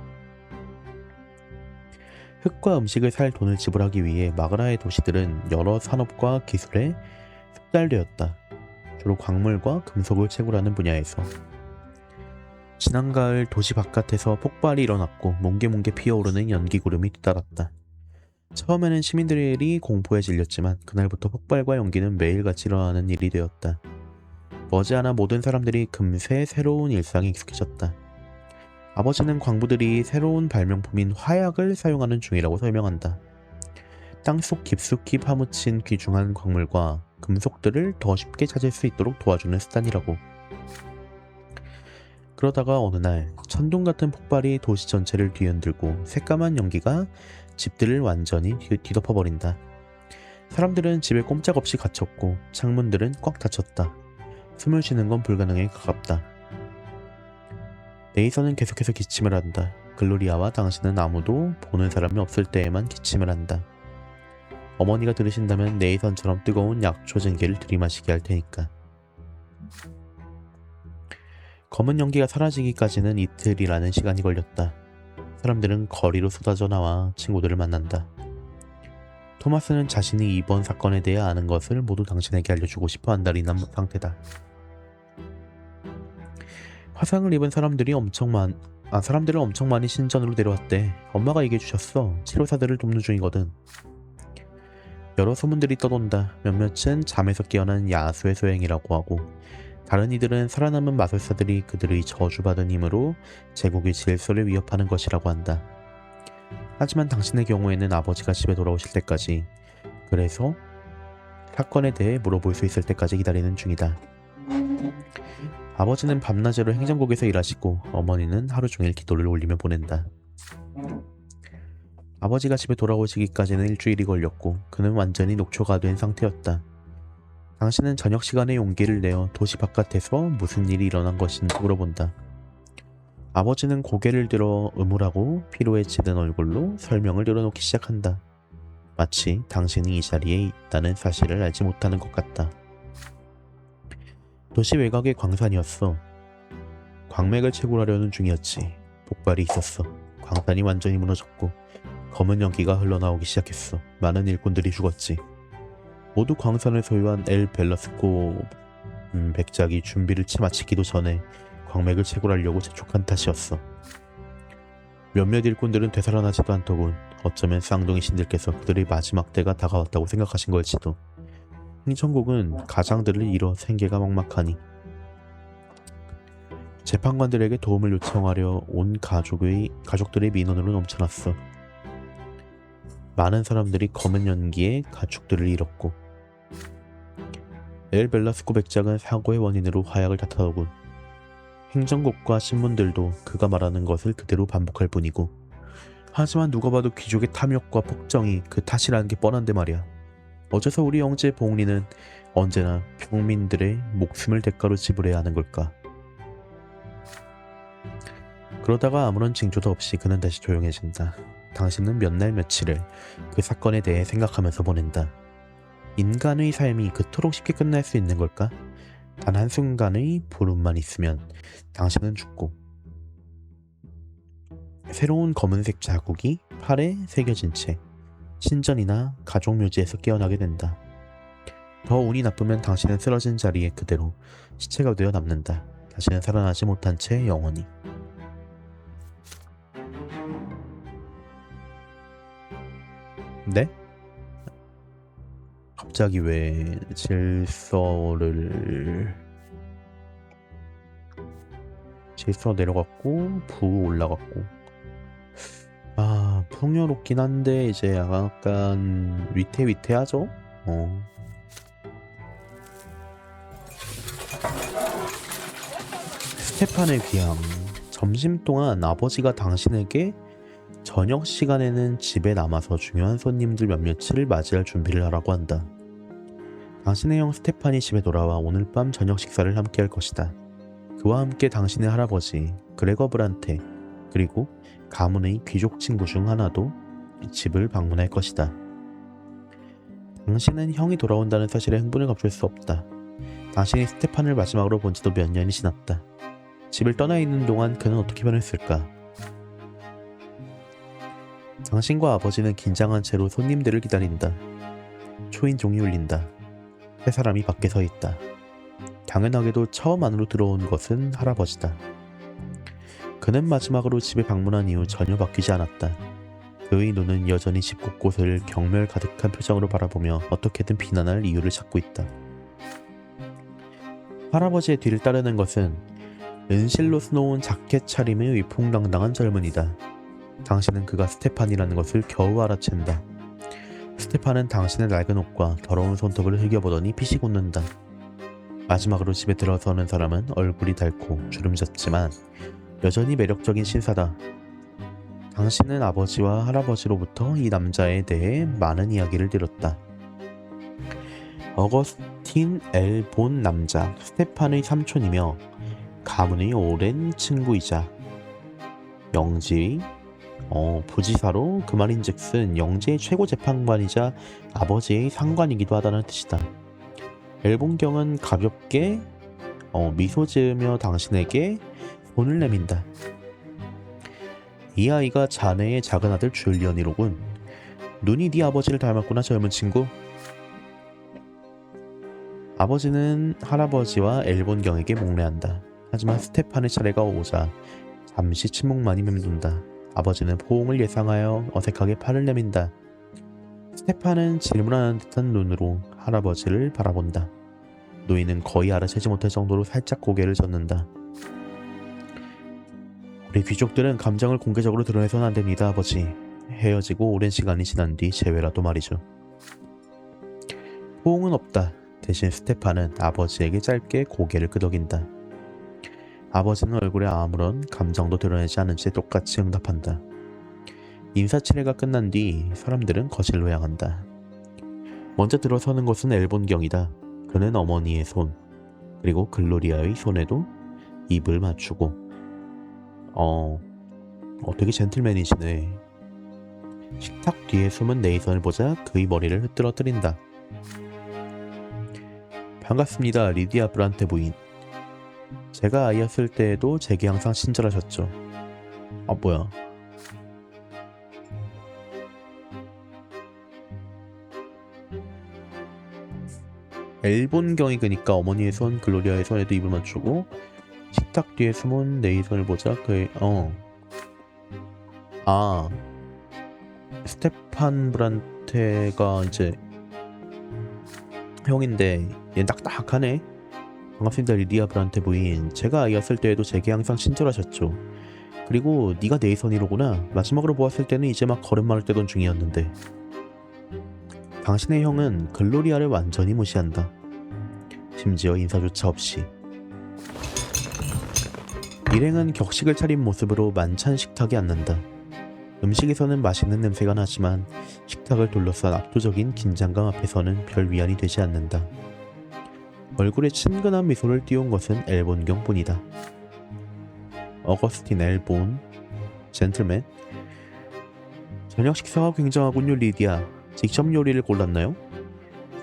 흙과 음식을 살 돈을 지불하기 위해 마그라의 도시들은 여러 산업과 기술에 흡달되었다. 주로 광물과 금속을 채굴하는 분야에서. 지난 가을 도시 바깥에서 폭발이 일어났고 뭉게뭉게 피어오르는 연기구름이 뒤따랐다. 처음에는 시민들이 공포에 질렸지만 그날부터 폭발과 연기는 매일같이 일어나는 일이 되었다. 머지않아 모든 사람들이 금세 새로운 일상에 익숙해졌다. 아버지는 광부들이 새로운 발명품인 화약을 사용하는 중이라고 설명한다. 땅속 깊숙이 파묻힌 귀중한 광물과 금속들을 더 쉽게 찾을 수 있도록 도와주는 수단이라고. 그러다가 어느 날 천둥 같은 폭발이 도시 전체를 뒤흔들고 새까만 연기가 집들을 완전히 뒤덮어버린다. 사람들은 집에 꼼짝없이 갇혔고 창문들은 꽉 닫혔다. 숨을 쉬는 건 불가능에 가깝다. 네이선은 계속해서 기침을 한다. 글로리아와 당신은 아무도 보는 사람이 없을 때에만 기침을 한다. 어머니가 들으신다면 네이선처럼 뜨거운 약초 쟁기를 들이마시게 할 테니까. 검은 연기가 사라지기까지는 이틀이라는 시간이 걸렸다. 사람들은 거리로 쏟아져 나와 친구들을 만난다. 토마스는 자신이 이번 사건에 대해 아는 것을 모두 당신에게 알려주고 싶어 한달이 난 상태다. 화상을 입은 사람들을 엄청 많이 신전으로 데려왔대. 엄마가 얘기해 주셨어. 치료사들을 돕는 중이거든. 여러 소문들이 떠돈다. 몇몇은 잠에서 깨어난 야수의 소행이라고 하고 다른 이들은 살아남은 마술사들이 그들의 저주받은 힘으로 제국의 질서를 위협하는 것이라고 한다. 하지만 당신의 경우에는 아버지가 집에 돌아오실 때까지, 그래서 사건에 대해 물어볼 수 있을 때까지 기다리는 중이다. 아버지는 밤낮으로 행정국에서 일하시고 어머니는 하루 종일 기도를 올리며 보낸다. 아버지가 집에 돌아오시기까지는 일주일이 걸렸고 그는 완전히 녹초가 된 상태였다. 당신은 저녁 시간에 용기를 내어 도시 바깥에서 무슨 일이 일어난 것인지 물어본다. 아버지는 고개를 들어 음울하고 피로해지던 얼굴로 설명을 늘어놓기 시작한다. 마치 당신이 이 자리에 있다는 사실을 알지 못하는 것 같다. 도시 외곽의 광산이었어. 광맥을 채굴하려는 중이었지. 폭발이 있었어. 광산이 완전히 무너졌고 검은 연기가 흘러나오기 시작했어. 많은 일꾼들이 죽었지. 모두 광산을 소유한 엘 벨라스코 백작이 준비를 마치기도 전에 광맥을 채굴하려고 재촉한 탓이었어. 몇몇 일꾼들은 되살아나지도 않더군. 어쩌면 쌍둥이 신들께서 그들의 마지막 때가 다가왔다고 생각하신 걸지도. 행정국은 가장들을 잃어 생계가 막막하니 재판관들에게 도움을 요청하려 온 가족들의 민원으로 넘쳐났어. 많은 사람들이 검은 연기에 가축들을 잃었고, 엘 벨라스코 백작은 사고의 원인으로 화약을 탓하더군. 행정국과 신문들도 그가 말하는 것을 그대로 반복할 뿐이고, 하지만 누가 봐도 귀족의 탐욕과 폭정이 그 탓이라는 게 뻔한데 말이야. 어째서 우리 영재 봉리는 언제나 평민들의 목숨을 대가로 지불해야 하는 걸까? 그러다가 아무런 징조도 없이 그는 다시 조용해진다. 당신은 몇 날 며칠을 그 사건에 대해 생각하면서 보낸다. 인간의 삶이 그토록 쉽게 끝날 수 있는 걸까? 단 한순간의 보름만 있으면 당신은 죽고 새로운 검은색 자국이 팔에 새겨진 채 신전이나 가족묘지에서 깨어나게 된다. 더 운이 나쁘면 당신은 쓰러진 자리에 그대로 시체가 되어 남는다. 다시는 살아나지 못한 채 영원히. 네? 갑자기 왜 질서 내려갔고 부 올라갔고. 풍요롭긴 한데 이제 약간 위태위태하죠? 스테판의 귀향. 점심 동안 아버지가 당신에게 저녁 시간에는 집에 남아서 중요한 손님들 몇몇을 맞이할 준비를 하라고 한다. 당신의 형 스테판이 집에 돌아와 오늘 밤 저녁 식사를 함께 할 것이다. 그와 함께 당신의 할아버지 그레거 브란테 그리고 가문의 귀족 친구 중 하나도 집을 방문할 것이다. 당신은 형이 돌아온다는 사실에 흥분을 감출 수 없다. 당신이 스테판을 마지막으로 본 지도 몇 년이 지났다. 집을 떠나 있는 동안 그는 어떻게 변했을까? 당신과 아버지는 긴장한 채로 손님들을 기다린다. 초인종이 울린다. 세 사람이 밖에 서 있다. 당연하게도 처음 안으로 들어온 것은 할아버지다. 그는 마지막으로 집에 방문한 이후 전혀 바뀌지 않았다. 그의 눈은 여전히 집 곳곳을 경멸 가득한 표정으로 바라보며 어떻게든 비난할 이유를 찾고 있다. 할아버지의 뒤를 따르는 것은 은실로 수놓은 자켓 차림의 위풍당당한 젊은이다. 당신은 그가 스테판이라는 것을 겨우 알아챈다. 스테판은 당신의 낡은 옷과 더러운 손톱을 흘겨보더니 피식 웃는다. 마지막으로 집에 들어서는 사람은 얼굴이 닳고 주름졌지만 여전히 매력적인 신사다. 당신은 아버지와 할아버지로부터 이 남자에 대해 많은 이야기를 들었다. 어거스틴 엘 본 남자 스테판의 삼촌이며 가문의 오랜 친구이자 영지 부지사로 그 말인즉슨 영지의 최고 재판관이자 아버지의 상관이기도 하다는 뜻이다. 엘본경은 가볍게 미소 지으며 당신에게 손을 내민다. 이 아이가 자네의 작은 아들 줄리언이로군. 눈이 네 아버지를 닮았구나 젊은 친구. 아버지는 할아버지와 엘본경에게 목례한다. 하지만 스테판의 차례가 오자 잠시 침묵만이 맴돈다. 아버지는 포옹을 예상하여 어색하게 팔을 내민다. 스테판은 질문하는 듯한 눈으로 할아버지를 바라본다. 노인은 거의 알아채지 못할 정도로 살짝 고개를 젓는다. 우리 귀족들은 감정을 공개적으로 드러내서는 안 됩니다, 아버지. 헤어지고 오랜 시간이 지난 뒤 재회라도 말이죠. 포옹은 없다. 대신 스테판은 아버지에게 짧게 고개를 끄덕인다. 아버지는 얼굴에 아무런 감정도 드러내지 않은 채 똑같이 응답한다. 인사치레가 끝난 뒤 사람들은 거실로 향한다. 먼저 들어서는 것은 엘본경이다. 그는 어머니의 손, 그리고 글로리아의 손에도 입을 맞추고 되게 젠틀맨이시네. 식탁 뒤에 숨은 네이선을 보자 그의 머리를 흐트러뜨린다. 반갑습니다, 리디아 브란테 부인. 제가 아이였을 때에도 제게 항상 친절하셨죠. 뭐야. 엘본경이 그니까 어머니의 손, 글로리아의 손에도 입을 맞추고 식탁 뒤에 숨은 네이선을 보자 그의 스테판 브란테가 이제 형인데 얘 딱딱하네. 반갑습니다, 리디아 브란테 부인. 제가 아이였을 때에도 제게 항상 친절하셨죠. 그리고 네가 네이선이로구나. 마지막으로 보았을 때는 이제 막 걸음마를 떼던 중이었는데. 당신의 형은 글로리아를 완전히 무시한다. 심지어 인사조차 없이. 일행은 격식을 차린 모습으로 만찬 식탁에 앉는다. 음식에서는 맛있는 냄새가 나지만 식탁을 둘러싼 압도적인 긴장감 앞에서는 별 위안이 되지 않는다. 얼굴에 친근한 미소를 띄운 것은 엘본경뿐이다. 어거스틴 엘본, 젠틀맨. 저녁 식사가 굉장하군요, 리디아. 직접 요리를 골랐나요?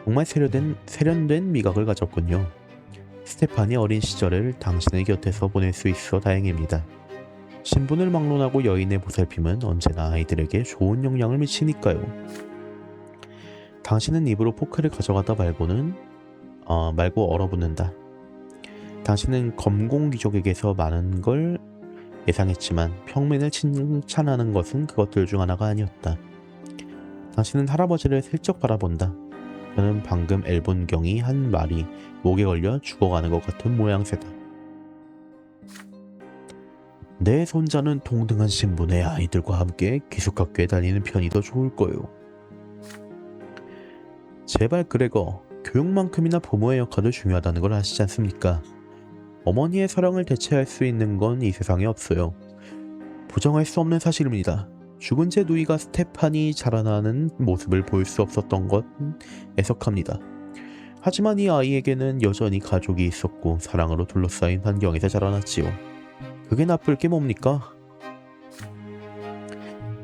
정말 세련된 미각을 가졌군요. 스테판이 어린 시절을 당신의 곁에서 보낼 수 있어 다행입니다. 신분을 막론하고 여인의 보살핌은 언제나 아이들에게 좋은 영향을 미치니까요. 당신은 입으로 포크를 가져가다 말고 얼어붙는다. 당신은 검공 귀족에게서 많은 걸 예상했지만 평민을 칭찬하는 것은 그것들 중 하나가 아니었다. 당신은 할아버지를 슬쩍 바라본다. 저는 방금 엘본경이 한 말이 목에 걸려 죽어가는 것 같은 모양새다. 내 손자는 동등한 신분의 아이들과 함께 기숙학교에 다니는 편이 더 좋을 거요. 제발 그레거, 교육만큼이나 부모의 역할도 중요하다는 걸 아시지 않습니까? 어머니의 사랑을 대체할 수 있는 건 이 세상에 없어요. 부정할 수 없는 사실입니다. 죽은 제 누이가 스테판이 자라나는 모습을 볼 수 없었던 것 애석합니다. 하지만 이 아이에게는 여전히 가족이 있었고 사랑으로 둘러싸인 환경에서 자라났지요. 그게 나쁠 게 뭡니까?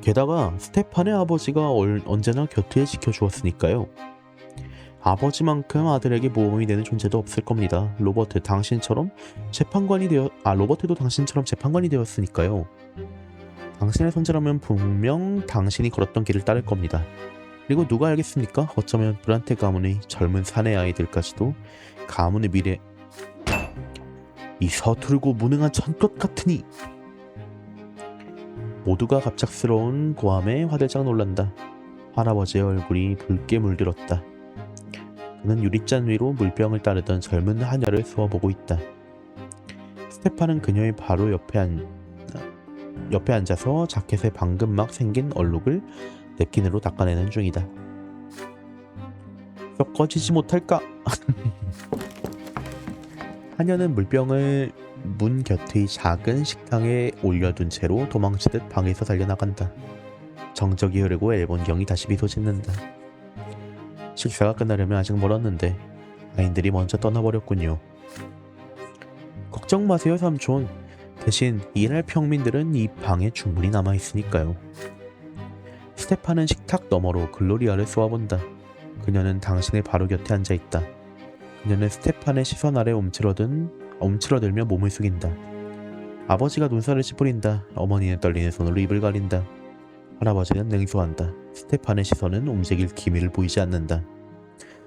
게다가 스테판의 아버지가 언제나 곁에 지켜주었으니까요. 아버지만큼 아들에게 모험이 되는 존재도 없을 겁니다. 로버트도 당신처럼 재판관이 되었으니까요. 당신의 손자라면 분명 당신이 걸었던 길을 따를 겁니다. 그리고 누가 알겠습니까? 어쩌면 브란테 가문의 젊은 사내 아이들까지도 가문의 미래... 이 서툴고 무능한 천것 같으니! 모두가 갑작스러운 고함에 화들짝 놀란다. 할아버지의 얼굴이 붉게 물들었다. 그는 유리잔 위로 물병을 따르던 젊은 하녀를 쏘아보고 있다. 스테판은 그녀의 바로 옆에 앉아서 자켓에 방금 막 생긴 얼룩을 냅킨으로 닦아내는 중이다. 썩 꺼지지 못할까? 하녀는 물병을 문 곁의 작은 식당에 올려둔 채로 도망치듯 방에서 달려나간다. 정적이 흐르고 엘본경이 다시 미소 짓는다. 식사가 끝나려면 아직 멀었는데 아인들이 먼저 떠나버렸군요. 걱정 마세요, 삼촌. 대신 이날 평민들은 이 방에 충분히 남아있으니까요. 스테판은 식탁 너머로 글로리아를 쏘아본다. 그녀는 당신의 바로 곁에 앉아있다. 그녀는 스테판의 시선 아래 움츠러들며 몸을 숙인다. 아버지가 눈살을 찌푸린다. 어머니는 떨리는 손으로 입을 가린다. 할아버지는 냉소한다. 스테판의 시선은 움직일 기미를 보이지 않는다.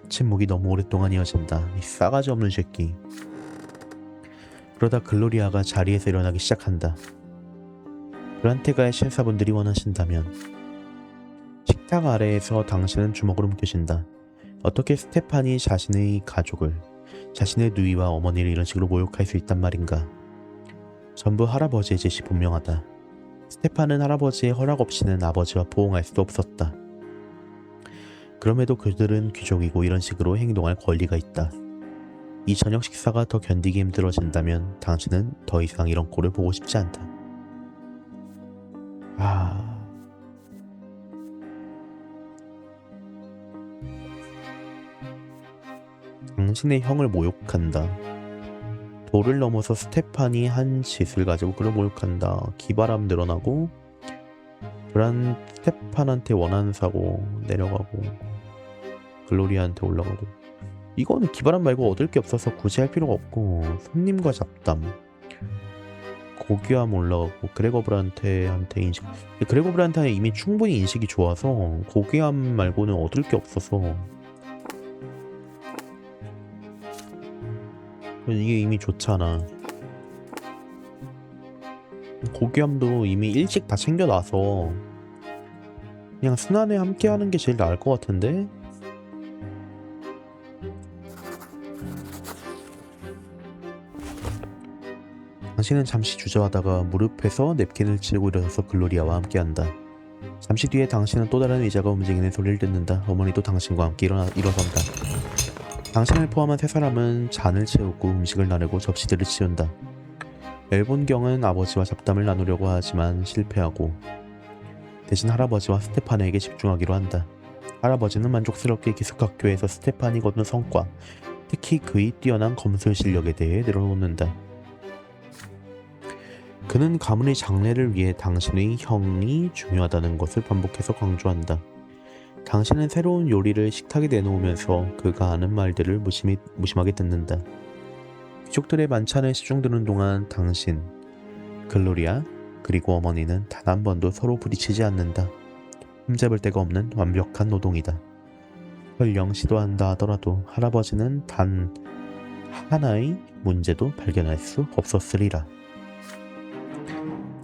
침묵이 너무 오랫동안 이어진다. 이 싸가지 없는 새끼. 그러다 글로리아가 자리에서 일어나기 시작한다. 브란테가의 신사분들이 원하신다면. 식탁 아래에서 당신은 주먹으로 움켜쥔다. 어떻게 스테판이 자신의 가족을, 자신의 누이와 어머니를 이런 식으로 모욕할 수 있단 말인가. 전부 할아버지의 짓이 분명하다. 스테판은 할아버지의 허락 없이는 아버지와 포옹할 수도 없었다. 그럼에도 그들은 귀족이고 이런 식으로 행동할 권리가 있다. 이 저녁 식사가 더 견디기 힘들어진다면 당신은 더 이상 이런 꼴을 보고 싶지 않다. 당신의 형을 모욕한다. 도를 넘어서 스테판이 한 짓을 가지고 그를 모욕한다. 기바람 늘어나고 스테판한테 원하는 사고 내려가고 글로리아한테 올라가고. 이거는 기바람 말고 얻을 게 없어서 굳이 할 필요가 없고, 손님과 잡담, 고귀함 올라가고, 그레거 브란테한테 인식. 그레거 브란테는 이미 충분히 인식이 좋아서 고귀함 말고는 얻을 게 없어서 이게 이미 좋잖아. 고귀함도 이미 일찍 다 챙겨놔서 그냥 순환에 함께 하는 게 제일 나을 것 같은데. 당신은 잠시 주저하다가 무릎에서 냅킨을 치르고 일어서서 글로리아와 함께한다. 잠시 뒤에 당신은 또 다른 의자가 움직이는 소리를 듣는다. 어머니도 당신과 함께 일어선다. 당신을 포함한 세 사람은 잔을 채우고 음식을 나르고 접시들을 치운다. 엘본경은 아버지와 잡담을 나누려고 하지만 실패하고 대신 할아버지와 스테파네에게 집중하기로 한다. 할아버지는 만족스럽게 기숙학교에서 스테판이 거둔 성과, 특히 그의 뛰어난 검술 실력에 대해 내려놓는다. 그는 가문의 장래를 위해 당신의 형이 중요하다는 것을 반복해서 강조한다. 당신은 새로운 요리를 식탁에 내놓으면서 그가 하는 말들을 무심하게 듣는다. 귀족들의 만찬에 시중드는 동안 당신, 글로리아, 그리고 어머니는 단 한 번도 서로 부딪히지 않는다. 흠잡을 데가 없는 완벽한 노동이다. 설령 시도한다 하더라도 할아버지는 단 하나의 문제도 발견할 수 없었으리라.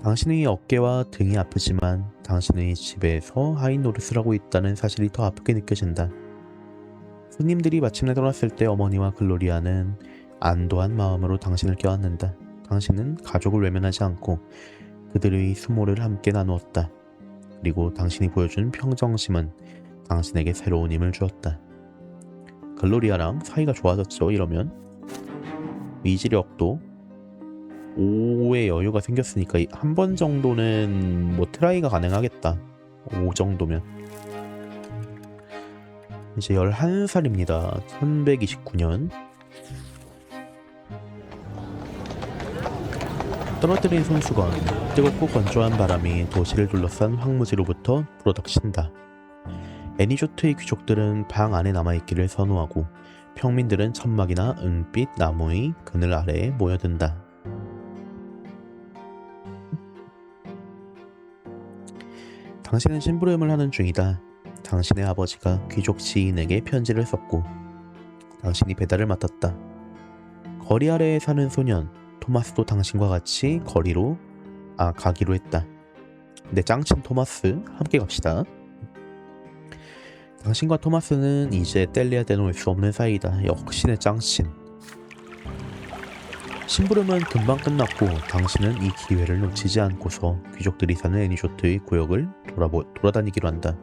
당신의 어깨와 등이 아프지만 당신의 집에서 하인 노릇을 하고 있다는 사실이 더 아프게 느껴진다. 손님들이 마침내 떠났을 때 어머니와 글로리아는 안도한 마음으로 당신을 껴안는다. 당신은 가족을 외면하지 않고 그들의 수모를 함께 나누었다. 그리고 당신이 보여준 평정심은 당신에게 새로운 힘을 주었다. 글로리아랑 사이가 좋아졌죠. 이러면 의지력도 5의 여유가 생겼으니까 한 번 정도는 뭐 트라이가 가능하겠다. 5 정도면. 이제 11살입니다. 1129년. 떨어뜨린 손수건, 뜨겁고 건조한 바람이 도시를 둘러싼 황무지로부터 불어닥친다. 애니조트의 귀족들은 방 안에 남아있기를 선호하고 평민들은 천막이나 은빛 나무의 그늘 아래에 모여든다. 당신은 심부름을 하는 중이다. 당신의 아버지가 귀족 지인에게 편지를 썼고 당신이 배달을 맡았다. 거리 아래에 사는 소년 토마스도 당신과 같이 가기로 했다. 내 짱친 토마스, 함께 갑시다. 당신과 토마스는 이제 뗄래야 떼놓을 수 없는 사이다. 역시 내 짱친. 심부름은 금방 끝났고 당신은 이 기회를 놓치지 않고서 귀족들이 사는 애니조트의 구역을 돌아다니기로 한다.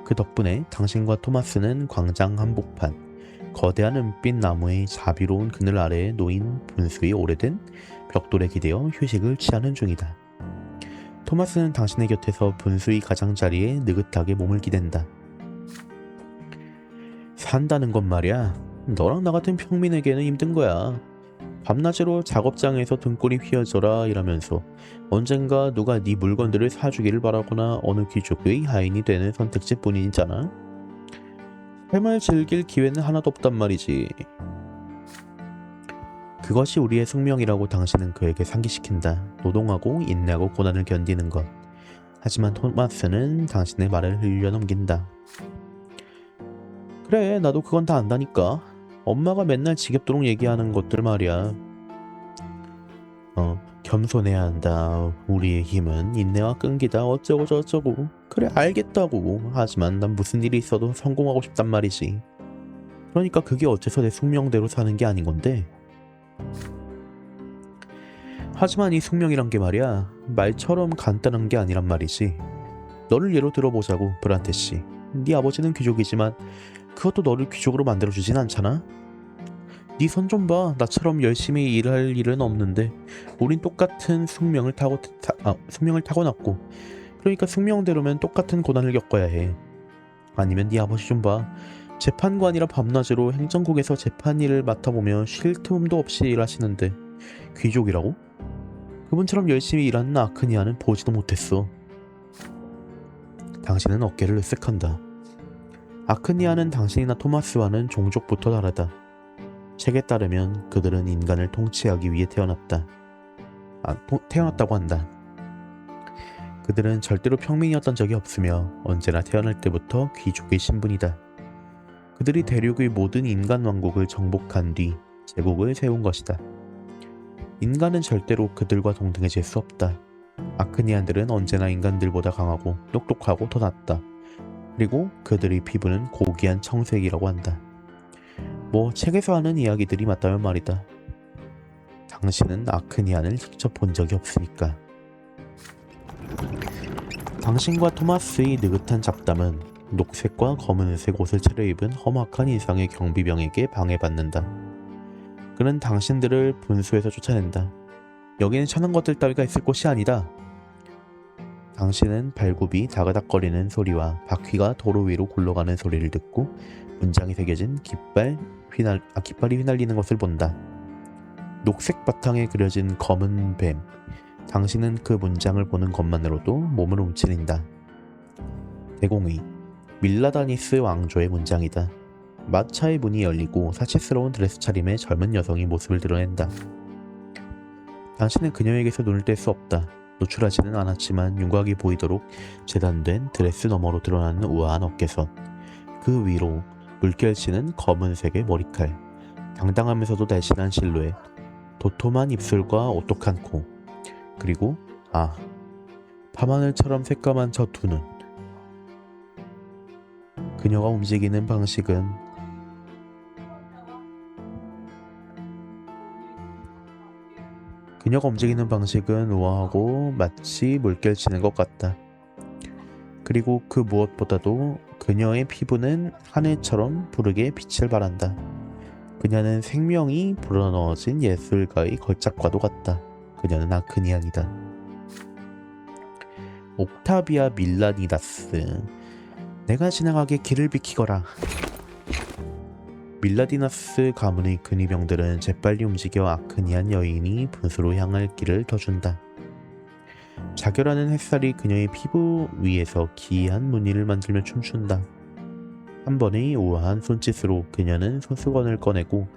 그 덕분에 당신과 토마스는 광장 한복판, 거대한 은빛 나무의 자비로운 그늘 아래에 놓인 분수의 오래된 벽돌에 기대어 휴식을 취하는 중이다. 토마스는 당신의 곁에서 분수의 가장자리에 느긋하게 몸을 기댄다. 산다는 건 말이야, 너랑 나 같은 평민에게는 힘든 거야. 밤낮으로 작업장에서 등골이 휘어져라 이러면서 언젠가 누가 네 물건들을 사주기를 바라거나 어느 귀족의 하인이 되는 선택지뿐이잖아. 삶을 즐길 기회는 하나도 없단 말이지. 그것이 우리의 숙명이라고 당신은 그에게 상기시킨다. 노동하고 인내하고 고난을 견디는 것. 하지만 토마스는 당신의 말을 흘려넘긴다. 그래, 나도 그건 다 안다니까. 엄마가 맨날 지겹도록 얘기하는 것들 말이야. 겸손해야 한다. 우리의 힘은 인내와 끈기다. 어쩌고 저쩌고. 그래, 알겠다고. 하지만 난 무슨 일이 있어도 성공하고 싶단 말이지. 그러니까 그게 어째서 내 숙명대로 사는 게 아닌 건데. 하지만 이 숙명이란 게 말이야, 말처럼 간단한 게 아니란 말이지. 너를 예로 들어보자고, 브란테 씨. 네 아버지는 귀족이지만 그것도 너를 귀족으로 만들어주진 않잖아? 네 손 좀 봐. 나처럼 열심히 일할 일은 없는데 우린 똑같은 숙명을 타고났고, 그러니까 숙명대로면 똑같은 고난을 겪어야 해. 아니면 네 아버지 좀 봐. 재판관이라 밤낮으로 행정국에서 재판 일을 맡아보며 쉴 틈도 없이 일하시는데 귀족이라고? 그분처럼 열심히 일하는 아크니아는 보지도 못했어. 당신은 어깨를 으쓱한다. 아크니아는 당신이나 토마스와는 종족부터 다르다. 책에 따르면 그들은 인간을 통치하기 위해 태어났다고 한다. 그들은 절대로 평민이었던 적이 없으며 언제나 태어날 때부터 귀족의 신분이다. 그들이 대륙의 모든 인간 왕국을 정복한 뒤 제국을 세운 것이다. 인간은 절대로 그들과 동등해질 수 없다. 아크니안들은 언제나 인간들보다 강하고 똑똑하고 더 낫다. 그리고 그들의 피부는 고귀한 청색이라고 한다. 뭐 책에서 하는 이야기들이 맞다면 말이다. 당신은 아크니안을 직접 본 적이 없으니까. 당신과 토마스의 느긋한 잡담은 녹색과 검은색 옷을 차려입은 험악한 인상의 경비병에게 방해받는다. 그는 당신들을 분수에서 쫓아낸다. 여기는 천한 것들 따위가 있을 곳이 아니다. 당신은 발굽이 다그닥거리는 소리와 바퀴가 도로 위로 굴러가는 소리를 듣고 문장이 새겨진 깃발이 휘날리는 것을 본다. 녹색 바탕에 그려진 검은 뱀. 당신은 그 문장을 보는 것만으로도 몸을 움츠린다. 대공의 밀라다니스 왕조의 문장이다. 마차의 문이 열리고 사치스러운 드레스 차림의 젊은 여성이 모습을 드러낸다. 당신은 그녀에게서 눈을 뗄 수 없다. 노출하지는 않았지만 윤곽이 보이도록 재단된 드레스 너머로 드러나는 우아한 어깨선, 그 위로 물결치는 검은색의 머리칼, 당당하면서도 날씬한 실루엣, 도톰한 입술과 오똑한 코, 그리고 밤하늘처럼 새까만 저 두 눈. 그녀가 움직이는 방식은 우아하고 마치 물결치는 것 같다. 그리고 그 무엇보다도 그녀의 피부는 하늘처럼 푸르게 빛을 발한다. 그녀는 생명이 불어넣어진 예술가의 걸작과도 같다. 그녀는 아크니안이다. 옥타비아 밀라니다스. 내가 지나가게 길을 비키거라. 밀라디나스 가문의 근위병들은 재빨리 움직여 아크니안 여인이 분수로 향할 길을 터준다. 자결하는 햇살이 그녀의 피부 위에서 기이한 무늬를 만들며 춤춘다. 한 번의 우아한 손짓으로 그녀는 손수건을 꺼내고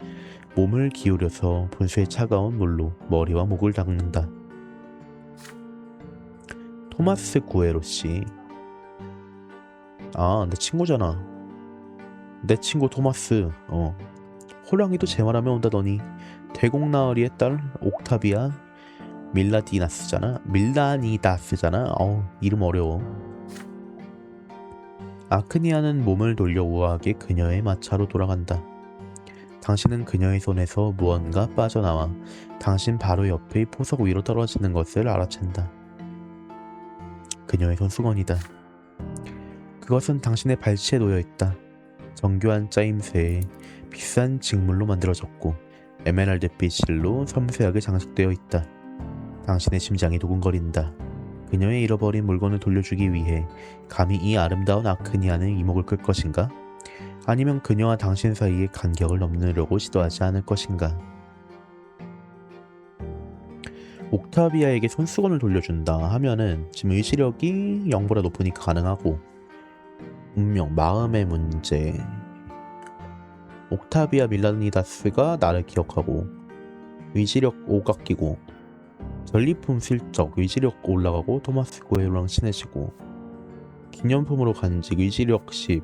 몸을 기울여서 분수의 차가운 물로 머리와 목을 닦는다. 토마스 구에로 씨. 내 친구잖아. 내 친구 토마스. 호랑이도 제 말하면 온다더니 대공나으리의 딸 옥타비아 밀라니다스잖아. 이름 어려워. 아크니안은 몸을 돌려 우아하게 그녀의 마차로 돌아간다. 당신은 그녀의 손에서 무언가 빠져나와 당신 바로 옆의 포석 위로 떨어지는 것을 알아챈다. 그녀의 손수건이다. 그것은 당신의 발치에 놓여있다. 정교한 짜임새에 비싼 직물로 만들어졌고 에메랄드빛 실로 섬세하게 장식되어 있다. 당신의 심장이 두근거린다. 그녀의 잃어버린 물건을 돌려주기 위해 감히 이 아름다운 아크니안의 이목을 끌 것인가? 아니면 그녀와 당신 사이의 간격을 넘으려고 시도하지 않을 것인가? 옥타비아에게 손수건을 돌려준다 하면은 지금 의지력이 0보다 높으니까 가능하고, 운명, 마음의 문제. 옥타비아 밀라니다스가 나를 기억하고 의지력 5가 끼고 전리품 슬쩍 의지력 올라가고 토마스 구에로랑 친해지고 기념품으로 간직 의지력 10.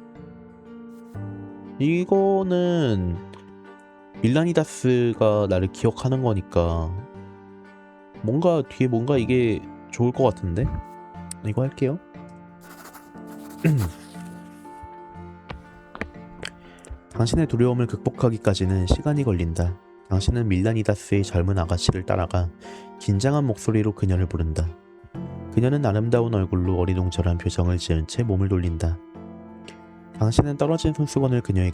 이거는 밀라니다스가 나를 기억하는 거니까 뭔가 뒤에 뭔가 이게 좋을 것 같은데? 이거 할게요. 당신의 두려움을 극복하기까지는 시간이 걸린다. 당신은 밀라니다스의 젊은 아가씨를 따라가 긴장한 목소리로 그녀를 부른다. 그녀는 아름다운 얼굴로 어리둥절한 표정을 지은 채 몸을 돌린다. 당신은 떨어진 손수건을 그녀에게